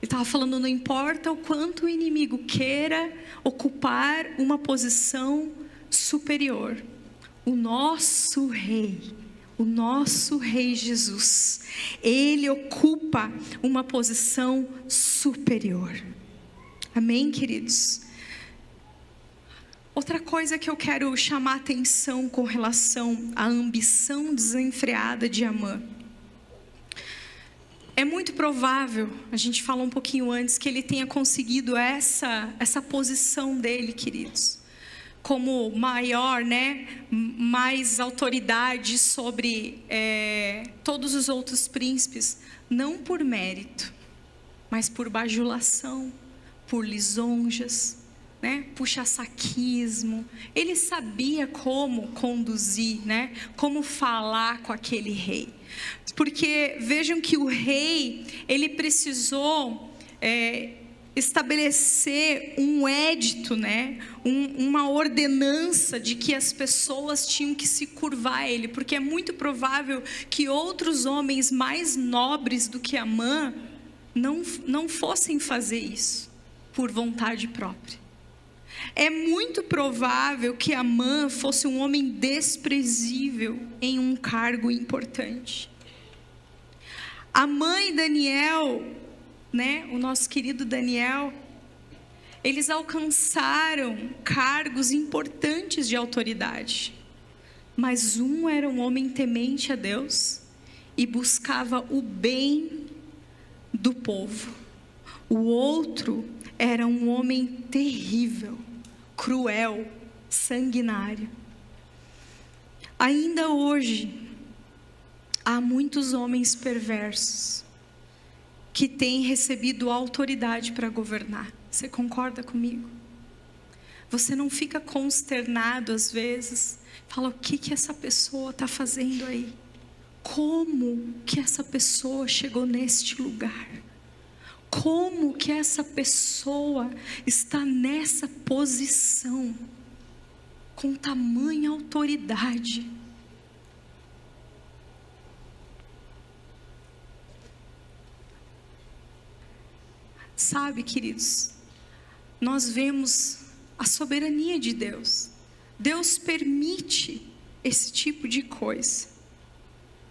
Ele estava falando, não importa o quanto o inimigo queira ocupar uma posição superior, o nosso rei Jesus, ele ocupa uma posição superior. Amém, queridos? Outra coisa que eu quero chamar a atenção com relação à ambição desenfreada de Amã. É muito provável, a gente falou um pouquinho antes, que ele tenha conseguido essa posição dele, queridos, como maior, mais autoridade sobre todos os outros príncipes, não por mérito, mas por bajulação, por lisonjas, puxa-saquismo. Ele sabia como conduzir, como falar com aquele rei. Porque vejam que o rei, ele precisou estabelecer um édito, uma ordenança de que as pessoas tinham que se curvar a ele, porque é muito provável que outros homens mais nobres do que Amã não fossem fazer isso por vontade própria. É muito provável que Amã fosse um homem desprezível em um cargo importante. Amã e Daniel, o nosso querido Daniel, eles alcançaram cargos importantes de autoridade, mas um era um homem temente a Deus e buscava o bem do povo. O outro era um homem terrível, cruel, sanguinário. Ainda hoje, há muitos homens perversos que têm recebido autoridade para governar. Você concorda comigo? Você não fica consternado às vezes? Fala, o que essa pessoa está fazendo aí? Como que essa pessoa chegou neste lugar? Como que essa pessoa está nessa posição, com tamanha autoridade? Sabe, queridos, nós vemos a soberania de Deus. Deus permite esse tipo de coisa.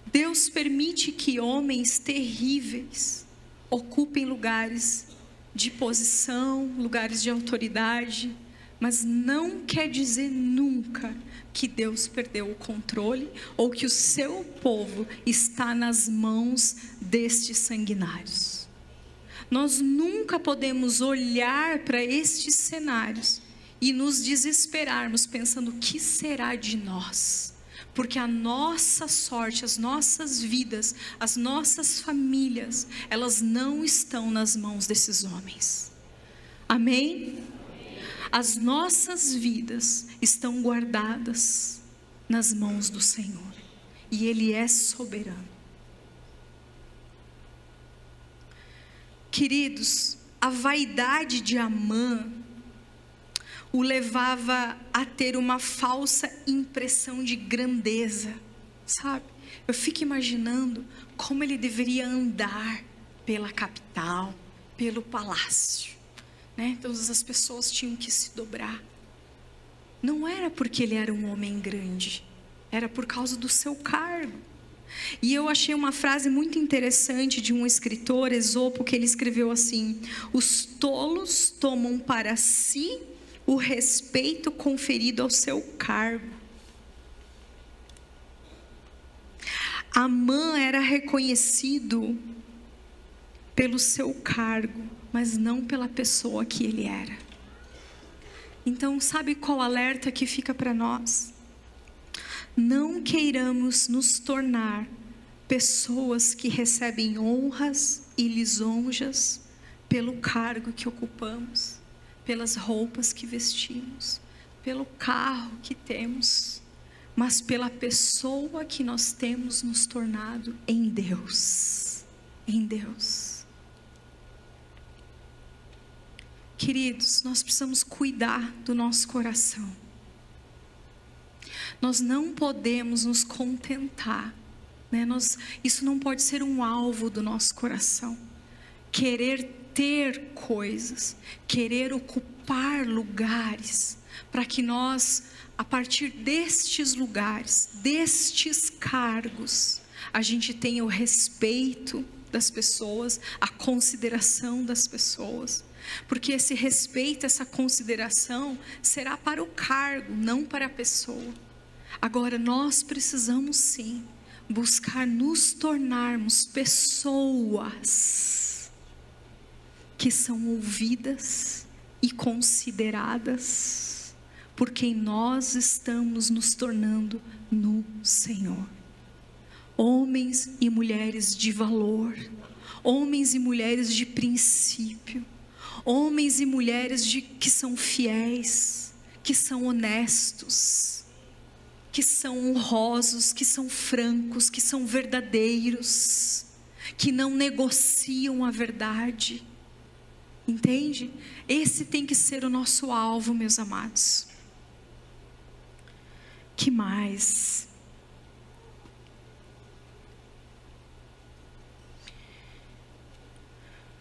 Deus permite que homens terríveis ocupem lugares de posição, lugares de autoridade, mas não quer dizer nunca que Deus perdeu o controle ou que o seu povo está nas mãos destes sanguinários. Nós nunca podemos olhar para estes cenários e nos desesperarmos pensando o que será de nós. Porque a nossa sorte, as nossas vidas, as nossas famílias, elas não estão nas mãos desses homens. Amém? As nossas vidas estão guardadas nas mãos do Senhor. E Ele é soberano. Queridos, a vaidade de Amã o levava a ter uma falsa impressão de grandeza, sabe? Eu fico imaginando como ele deveria andar pela capital, pelo palácio, Todas as pessoas tinham que se dobrar. Não era porque ele era um homem grande, era por causa do seu cargo. E eu achei uma frase muito interessante de um escritor, Esopo, que ele escreveu assim: os tolos tomam para si o respeito conferido ao seu cargo. Amã era reconhecido pelo seu cargo, mas não pela pessoa que ele era. Então, sabe qual alerta que fica para nós? Não queiramos nos tornar pessoas que recebem honras e lisonjas pelo cargo que ocupamos, pelas roupas que vestimos, pelo carro que temos, mas pela pessoa que nós temos nos tornado em Deus. Em Deus. Queridos, nós precisamos cuidar do nosso coração. Nós não podemos nos contentar, né? Isso não pode ser um alvo do nosso coração. Querer ter coisas, querer ocupar lugares, para que nós, a partir destes lugares, destes cargos, a gente tenha o respeito das pessoas, a consideração das pessoas. Porque esse respeito, essa consideração será para o cargo, não para a pessoa. Agora, nós precisamos sim buscar nos tornarmos pessoas que são ouvidas e consideradas por quem nós estamos nos tornando no Senhor. Homens e mulheres de valor, homens e mulheres de princípio, homens e mulheres que são fiéis, que são honestos, que são honrosos, que são francos, que são verdadeiros, que não negociam a verdade. Entende? Esse tem que ser o nosso alvo, meus amados. Que mais?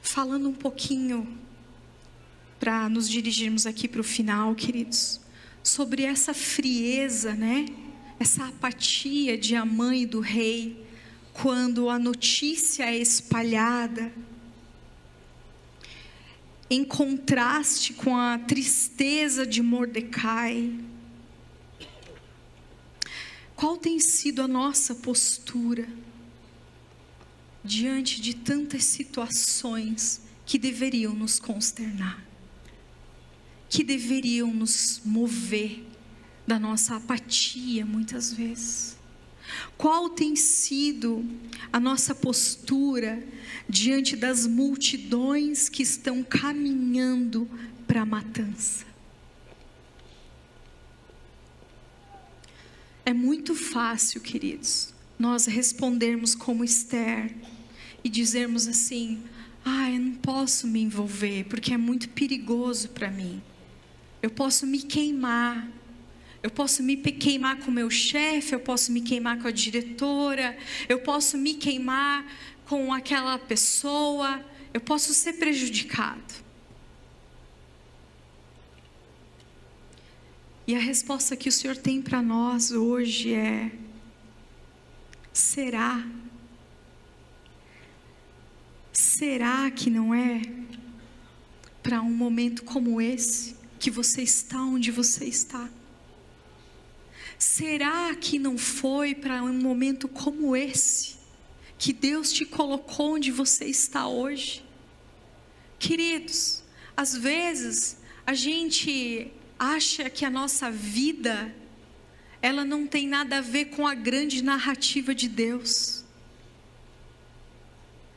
Falando um pouquinho, para nos dirigirmos aqui para o final, queridos, sobre essa frieza, né? Essa apatia de Amã e do rei, quando a notícia é espalhada, em contraste com a tristeza de Mordecai. Qual tem sido a nossa postura diante de tantas situações que deveriam nos consternar, que deveriam nos mover da nossa apatia muitas vezes? Qual tem sido a nossa postura diante das multidões que estão caminhando para a matança? É muito fácil, queridos, nós respondermos como Esther e dizermos assim: eu não posso me envolver porque é muito perigoso para mim. Eu posso me queimar. Eu posso me queimar com o meu chefe, eu posso me queimar com a diretora, eu posso me queimar com aquela pessoa, eu posso ser prejudicado. E a resposta que o Senhor tem para nós hoje é: será? Será que não é para um momento como esse que você está onde você está? Será que não foi para um momento como esse que Deus te colocou onde você está hoje? Queridos, às vezes a gente acha que a nossa vida, ela não tem nada a ver com a grande narrativa de Deus.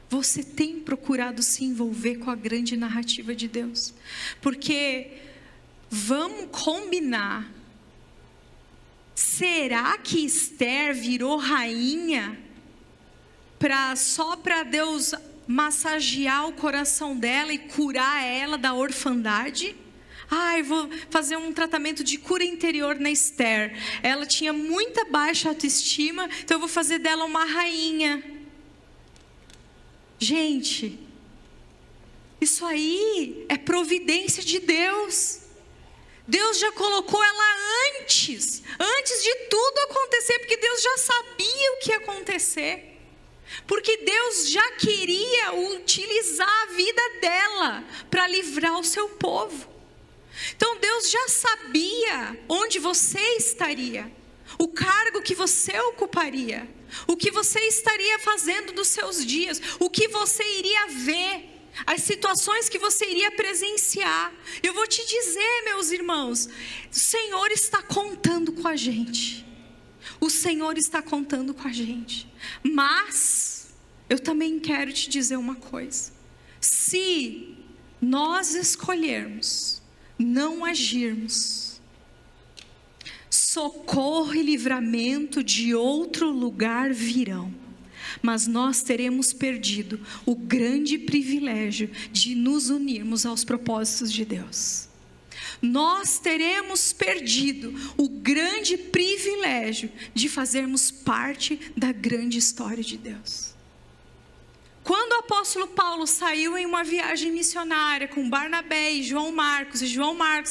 Você tem procurado se envolver com a grande narrativa de Deus? Porque, vamos combinar, será que Esther virou rainha só para Deus massagear o coração dela e curar ela da orfandade? Eu vou fazer um tratamento de cura interior na Esther. Ela tinha muita baixa autoestima, então eu vou fazer dela uma rainha. Gente, isso aí é providência de Deus. Deus já colocou ela antes de tudo acontecer, porque Deus já sabia o que ia acontecer, porque Deus já queria utilizar a vida dela para livrar o seu povo. Então Deus já sabia onde você estaria, o cargo que você ocuparia, o que você estaria fazendo dos seus dias, o que você iria ver, as situações que você iria presenciar. Eu vou te dizer, meus irmãos, o Senhor está contando com a gente. O Senhor está contando com a gente. Mas eu também quero te dizer uma coisa. Se nós escolhermos não agirmos, socorro e livramento de outro lugar virão, mas nós teremos perdido o grande privilégio de nos unirmos aos propósitos de Deus. Nós teremos perdido o grande privilégio de fazermos parte da grande história de Deus. Quando o apóstolo Paulo saiu em uma viagem missionária com Barnabé e João Marcos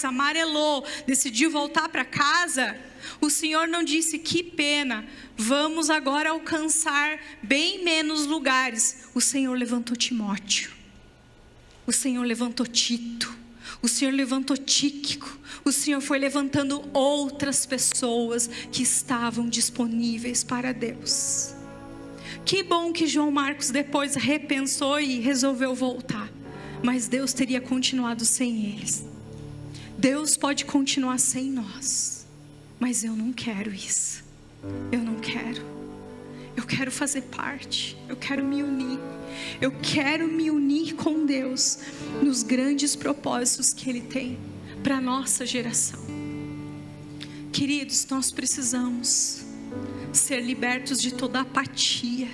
amarelou, decidiu voltar para casa, o Senhor não disse: que pena, vamos agora alcançar bem menos lugares. O Senhor levantou Timóteo, o Senhor levantou Tito, o Senhor levantou Tíquico, o Senhor foi levantando outras pessoas que estavam disponíveis para Deus. Que bom que João Marcos depois repensou e resolveu voltar, mas Deus teria continuado sem eles. Deus pode continuar sem nós, mas eu não quero isso. Eu não quero. Eu quero fazer parte, eu quero me unir. Eu quero me unir com Deus nos grandes propósitos que Ele tem para a nossa geração. Queridos, nós precisamos ser libertos de toda apatia.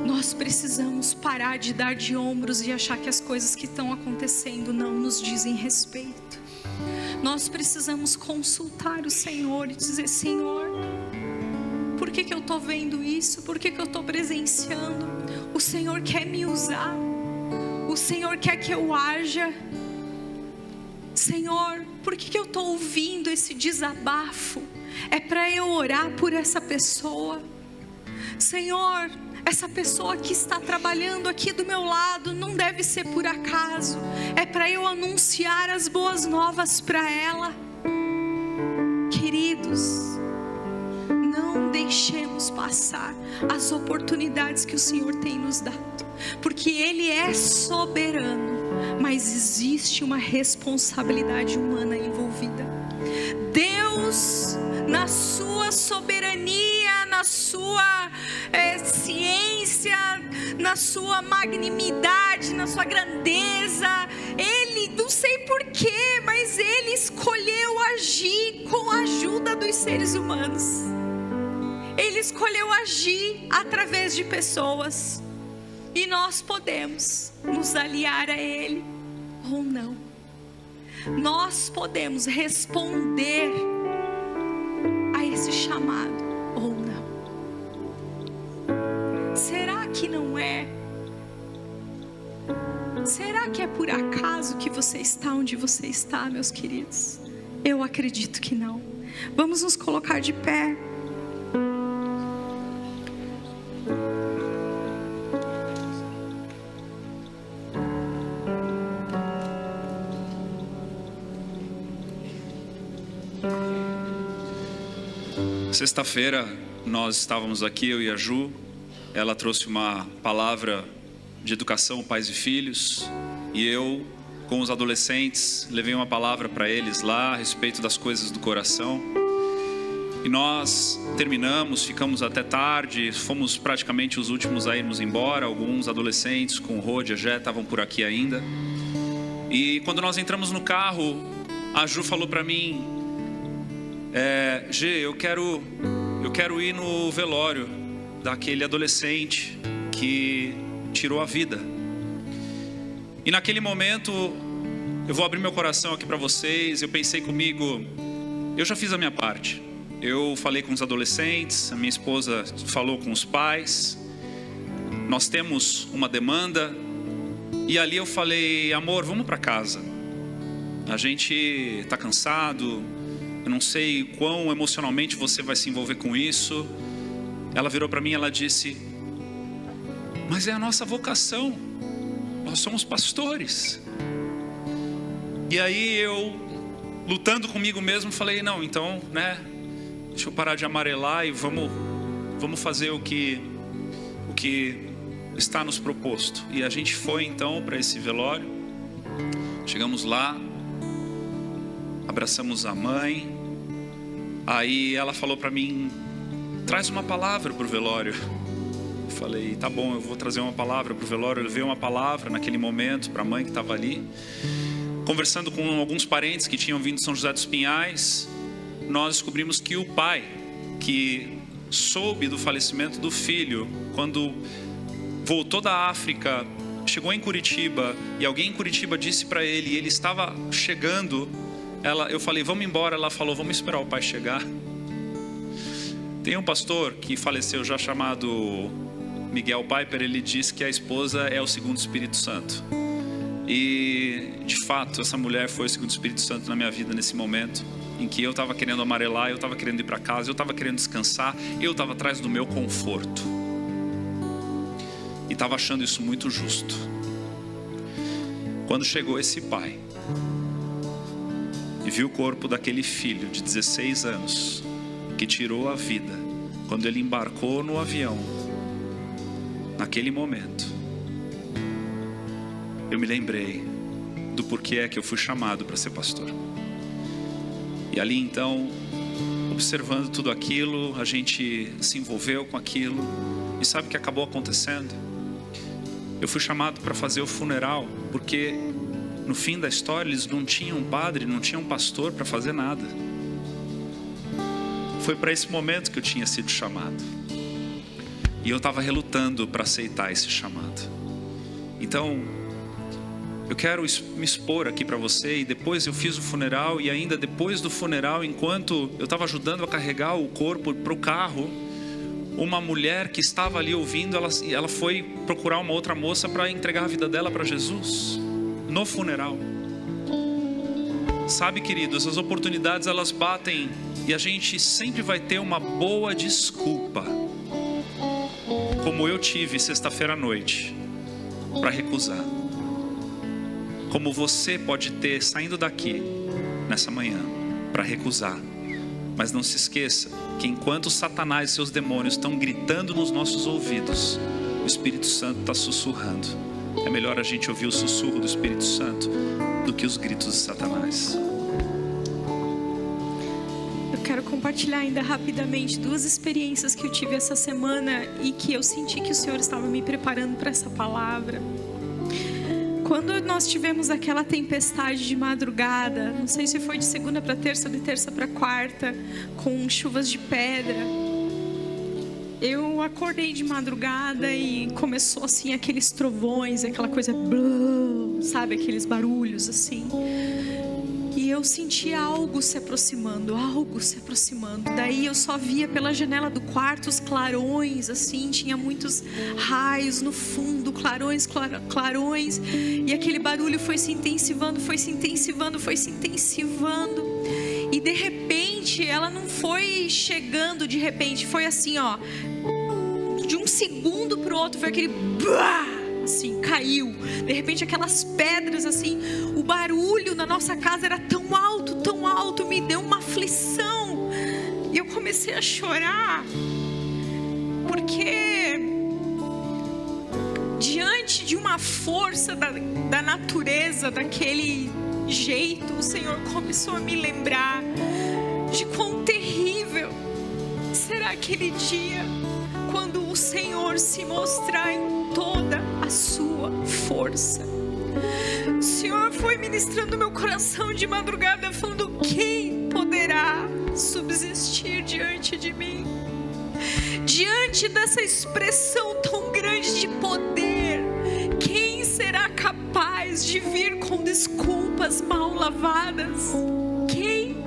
Nós precisamos parar de dar de ombros e achar que as coisas que estão acontecendo não nos dizem respeito. Nós precisamos consultar o Senhor e dizer: Senhor, por que eu estou vendo isso? Por que eu estou presenciando? O Senhor quer me usar. O Senhor quer que eu haja. Senhor, por que eu estou ouvindo esse desabafo? É para eu orar por essa pessoa. Senhor, essa pessoa que está trabalhando aqui do meu lado não deve ser por acaso. É para eu anunciar as boas novas para ela. Queridos, não deixemos passar as oportunidades que o Senhor tem nos dado, porque Ele é soberano, mas existe uma responsabilidade humana envolvida. Deus, na sua soberania, na sua ciência, na sua magnanimidade, na sua grandeza, Ele, não sei porquê, mas Ele escolheu agir com a ajuda dos seres humanos. Ele escolheu agir através de pessoas, e nós podemos nos aliar a Ele ou não. Nós podemos responder a esse chamado ou não. Será que não é? Será que é por acaso que você está onde você está, meus queridos? Eu acredito que não. Vamos nos colocar de pé. Sexta-feira nós estávamos aqui, eu e a Ju. Ela trouxe uma palavra de educação, pais e filhos, e eu, com os adolescentes, levei uma palavra para eles lá a respeito das coisas do coração. E nós terminamos, ficamos até tarde, fomos praticamente os últimos a irmos embora. Alguns adolescentes com o Rô e a Jé estavam por aqui ainda. E quando nós entramos no carro, a Ju falou para mim: Gê, eu quero ir no velório daquele adolescente que tirou a vida. E naquele momento, eu vou abrir meu coração aqui para vocês. Eu pensei comigo: eu já fiz a minha parte. Eu falei com os adolescentes, a minha esposa falou com os pais. Nós temos uma demanda. E ali eu falei: amor, vamos para casa. A gente está cansado. Eu não sei quão emocionalmente você vai se envolver com isso. Ela virou para mim e ela disse: mas é a nossa vocação. Nós somos pastores. E aí eu, lutando comigo mesmo, falei, não, então, né, deixa eu parar de amarelar e vamos fazer o que está nos proposto. E a gente foi então para esse velório. Chegamos lá, abraçamos a mãe. Aí ela falou para mim, traz uma palavra para o velório. Eu falei, tá bom, eu vou trazer uma palavra para o velório. Eu levei uma palavra naquele momento para a mãe que estava ali. Conversando com alguns parentes que tinham vindo de São José dos Pinhais, nós descobrimos que o pai, que soube do falecimento do filho, quando voltou da África, chegou em Curitiba, e alguém em Curitiba disse para ele, e ele estava chegando, eu falei, vamos embora. Ela falou, vamos esperar o pai chegar. Tem um pastor que faleceu já, chamado Miguel Piper. Ele diz que a esposa é o segundo Espírito Santo. E de fato essa mulher foi o segundo Espírito Santo na minha vida, nesse momento em que eu estava querendo amarelar, eu estava querendo ir para casa, eu estava querendo descansar, eu estava atrás do meu conforto e estava achando isso muito justo. Quando chegou esse pai e viu o corpo daquele filho de 16 anos que tirou a vida, quando ele embarcou no avião, naquele momento eu me lembrei do porquê é que eu fui chamado para ser pastor. E ali então, observando tudo aquilo, a gente se envolveu com aquilo. E sabe o que acabou acontecendo? Eu fui chamado para fazer o funeral, porque no fim da história eles não tinham padre, não tinham pastor para fazer nada. Foi para esse momento que eu tinha sido chamado. E eu estava relutando para aceitar esse chamado. Então, eu quero me expor aqui para você. E depois eu fiz o funeral, e ainda depois do funeral, enquanto eu estava ajudando a carregar o corpo para o carro, uma mulher que estava ali ouvindo, ela foi procurar uma outra moça para entregar a vida dela para Jesus, no funeral. Sabe, queridos, as oportunidades elas batem, e a gente sempre vai ter uma boa desculpa, como eu tive sexta-feira à noite, para recusar. Como você pode ter saindo daqui nessa manhã para recusar. Mas não se esqueça que enquanto Satanás e seus demônios estão gritando nos nossos ouvidos, o Espírito Santo está sussurrando. É melhor a gente ouvir o sussurro do Espírito Santo do que os gritos de Satanás. Eu quero compartilhar ainda rapidamente 2 experiências que eu tive essa semana e que eu senti que o Senhor estava me preparando para essa palavra. Quando nós tivemos aquela tempestade de madrugada, não sei se foi de segunda para terça, de terça para quarta, com chuvas de pedra, eu acordei de madrugada e começou assim aqueles trovões, aquela coisa, sabe, aqueles barulhos assim. E eu senti algo se aproximando. Daí eu só via pela janela do quarto os clarões, assim, tinha muitos raios no fundo, clarões. E aquele barulho foi se intensivando. E de repente, ela não foi chegando de repente, foi assim, ó, de um segundo pro outro, foi aquele assim, caiu. De repente aquelas pedras assim, o barulho na nossa casa era tão alto, me deu uma aflição. E eu comecei a chorar, porque diante de uma força da natureza, daquele jeito, o Senhor começou a me lembrar de quão terrível será aquele dia quando o Senhor se mostrar em toda a sua força. O Senhor foi ministrando meu coração de madrugada, falando: quem poderá subsistir diante de mim? Diante dessa expressão tão grande de poder, quem será capaz de vir com desculpas mal lavadas? Quem?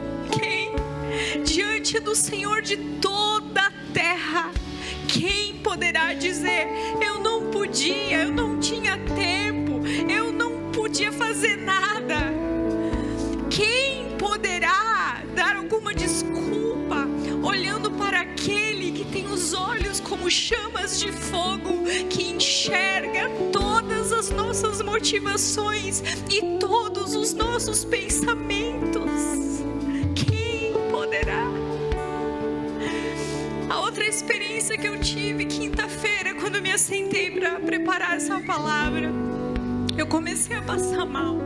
Diante do Senhor de toda a terra, quem poderá dizer: eu não podia, eu não tinha tempo, eu não podia fazer nada? Quem poderá dar alguma desculpa olhando para aquele que tem os olhos como chamas de fogo, que enxerga todas as nossas nossas motivações e todos os nossos pensamentos. Quem poderá? A outra experiência que eu tive quinta-feira, quando eu me assentei para preparar essa palavra, eu comecei a passar mal.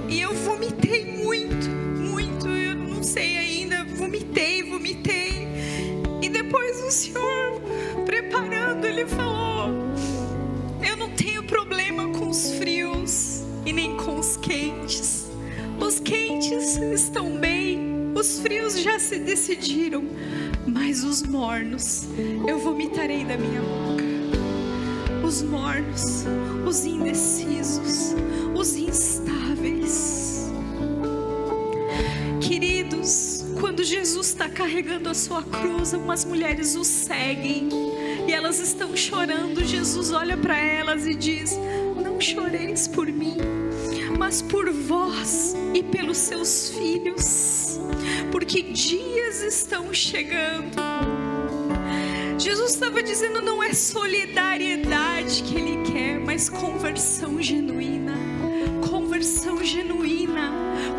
E eu vomitei muito, eu não sei ainda, vomitei. E depois o Senhor, preparando, Ele falou: eu não tenho problema com os frios e nem com os quentes. Os quentes estão bem, os frios já se decidiram, mas os mornos eu vomitarei da minha boca. Os mornos, os indecisos, os instáveis. Queridos, quando Jesus está carregando a sua cruz, umas mulheres o seguem e elas estão chorando. Jesus olha para elas e diz: não choreis por mim, mas por vós e pelos seus filhos, porque dias estão chegando. Jesus estava dizendo: não é solidariedade que Ele quer, mas conversão genuína.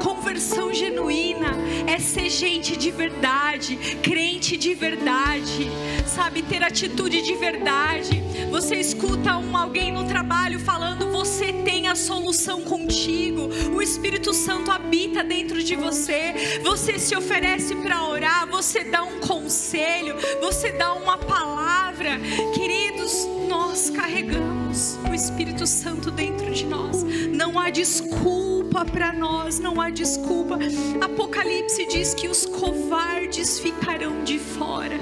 Conversão genuína é ser gente de verdade, crente de verdade, sabe, ter atitude de verdade. Você escuta alguém no trabalho falando: você tem a solução contigo, o Espírito Santo habita dentro de você. Você se oferece para orar, você dá um conselho, você dá uma palavra. Queridos, nós carregamos o Espírito Santo dentro de nós. Não há desculpa para nós, não há desculpa. Apocalipse diz que os covardes ficarão de fora.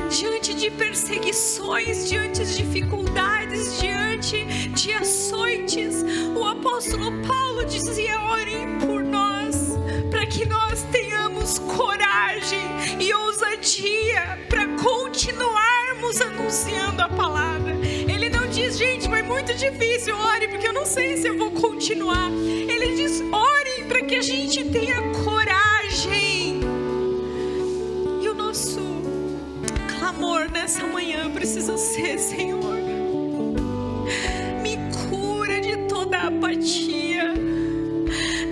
Diante de perseguições, diante de dificuldades, diante de açoites, o apóstolo Paulo dizia: orem por nós, para que nós tenhamos coragem e ousadia para continuarmos anunciando a palavra. Ele não diz: gente, foi muito difícil, ore, porque eu não sei se eu vou continuar. Ele diz: orem para que a gente tenha coragem. E o nosso clamor nessa manhã precisa ser: Senhor, me cura de toda a apatia,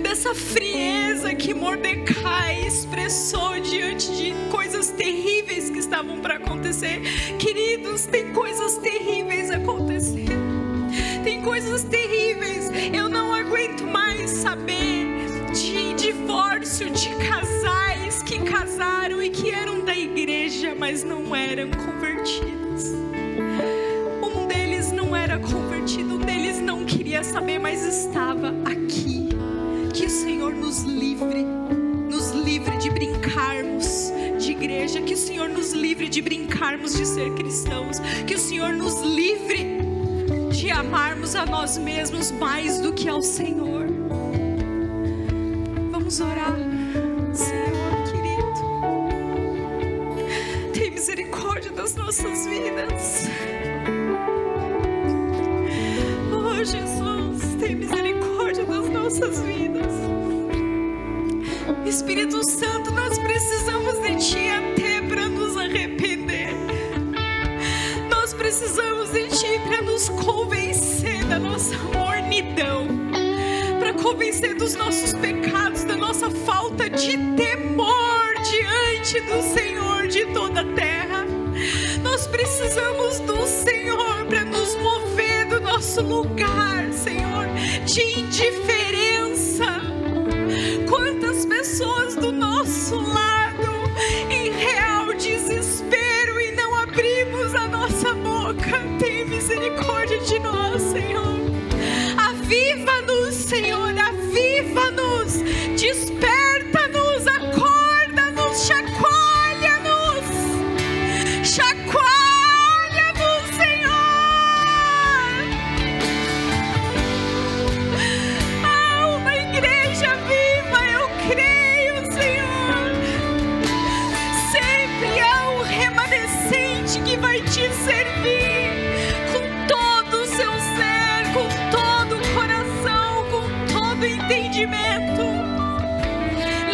dessa frieza que Mordecai expressou diante de coisas terríveis que estavam para acontecer. Queridos, tem coisas terríveis acontecendo. Tem coisas terríveis. Eu não aguento mais saber de divórcio, de casais que casaram e que eram da igreja, mas não eram convertidos. Um deles não era convertido, um deles não queria saber, mas estava aqui. Que o Senhor nos livre de brincarmos de igreja, que o Senhor nos livre de brincarmos de ser cristãos, que o Senhor nos livre de amarmos a nós mesmos mais do que ao Senhor. Vamos orar. Senhor querido, tem misericórdia das nossas vidas. Oh Jesus, tem misericórdia das nossas vidas. Espírito Santo, nós precisamos de Ti até para nos arrepender. Nós precisamos de Ti para nos convencer da nossa mornidão, para convencer dos nossos pecados, da nossa falta de temor diante do Senhor de toda a terra. Nós precisamos do Senhor para nos mover do nosso lugar, Senhor, de indiferença. Quantas pessoas do nosso lado em real desespero e não abrimos a nossa boca. Tem misericórdia de nós, Senhor. Aviva-nos, Senhor, aviva-nos, desperta-nos, acorda-nos, chacoalha-nos, chacoalha-nos, Senhor. Ah, uma igreja viva, eu creio, Senhor. Sempre há um remanescente que vai te servir com todo o seu ser, com todo o coração, com todo o entendimento.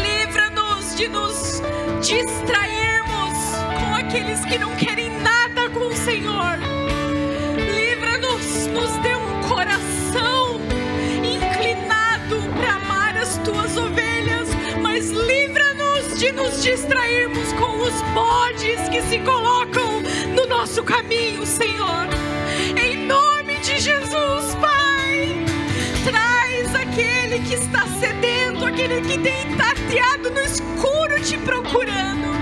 Livra-nos de nos distrairmos com aqueles que não querem nada com o Senhor. distrairmos com os bodes que se colocam no nosso caminho, Senhor. Em nome de Jesus, Pai, traz aquele que está sedento, aquele que tem tateado no escuro te procurando.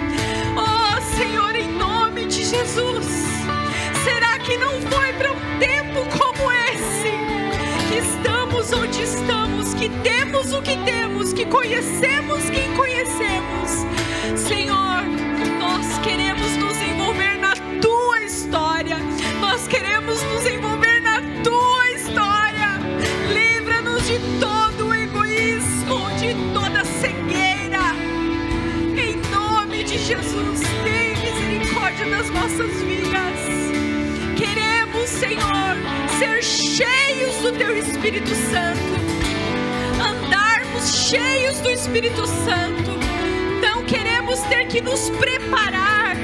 Oh, Senhor, em nome de Jesus. Será que não foi para um tempo como esse que estamos onde estamos, que temos o que temos, que conhecemos quem conhecemos? Senhor, nós queremos nos envolver na Tua história, nós queremos nos envolver na Tua história. Livra-nos de todo o egoísmo, de toda cegueira. Em nome de Jesus, tem misericórdia das nossas vidas. Queremos, Senhor, ser cheios do Teu Espírito Santo, andarmos cheios do Espírito Santo. Não queremos ter que nos preparar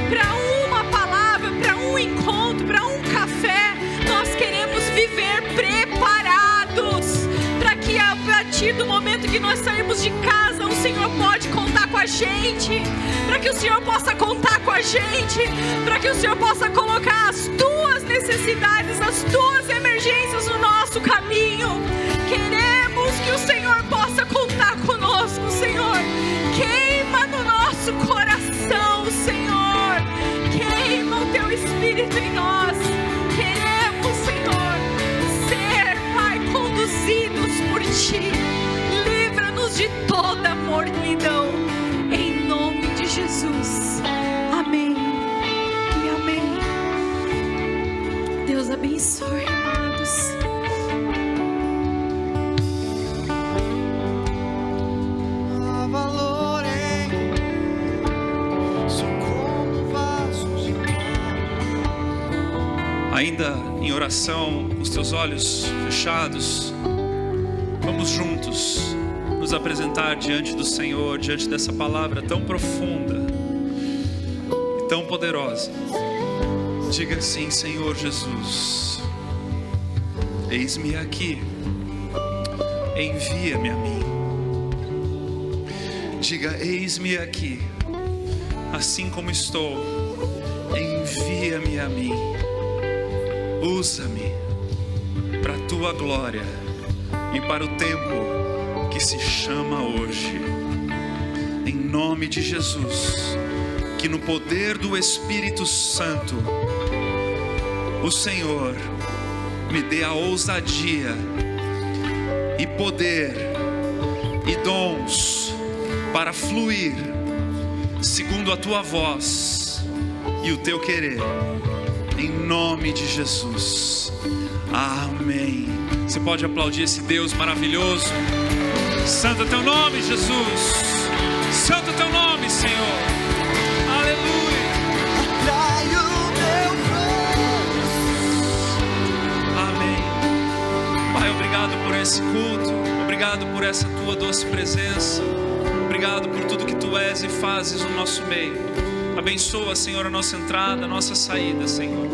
para uma palavra, para um encontro, para um café. Nós queremos viver preparados, para que a partir do momento que nós sairmos de casa, o Senhor pode contar com a gente, para que o Senhor possa contar com a gente, para que o Senhor possa colocar as Tuas necessidades, as Tuas emergências no nosso caminho. Queremos que o Senhor possa contar conosco, Senhor. Queima no nosso coração, Senhor. Queima o Teu Espírito em nós. Queremos, Senhor, ser, Pai, conduzidos por Ti. Livra-nos de toda mornidão, em nome de Jesus. Amém e amém. Deus abençoe, amados. Há valor em mim, sou como vasos de barro. Ainda em oração, com os teus olhos fechados, vamos juntos nos apresentar diante do Senhor, diante dessa palavra tão profunda e tão poderosa. Diga assim: Senhor Jesus, eis-me aqui, envia-me a mim. Diga: eis-me aqui, assim como estou, envia-me a mim. Usa-me para a Tua glória e para o tempo que se chama hoje. Em nome de Jesus, que no poder do Espírito Santo, o Senhor me dê a ousadia e poder e dons para fluir segundo a Tua voz e o Teu querer. Em nome de Jesus. Amém. Você pode aplaudir esse Deus maravilhoso. Santo é Teu nome, Jesus. Santo é Teu nome, Senhor. Aleluia. Atrai o meu coração. Amém. Pai, obrigado por esse culto. Obrigado por essa Tua doce presença. Obrigado por tudo que Tu és e fazes no nosso meio. Abençoa, Senhor, a nossa entrada, a nossa saída, Senhor.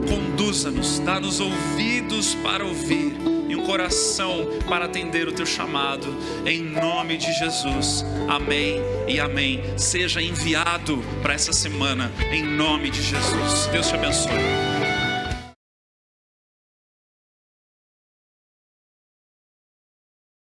Conduza-nos, dá-nos ouvidos para ouvir e um coração para atender o Teu chamado. Em nome de Jesus. Amém e amém. Seja enviado para essa semana, em nome de Jesus. Deus te abençoe.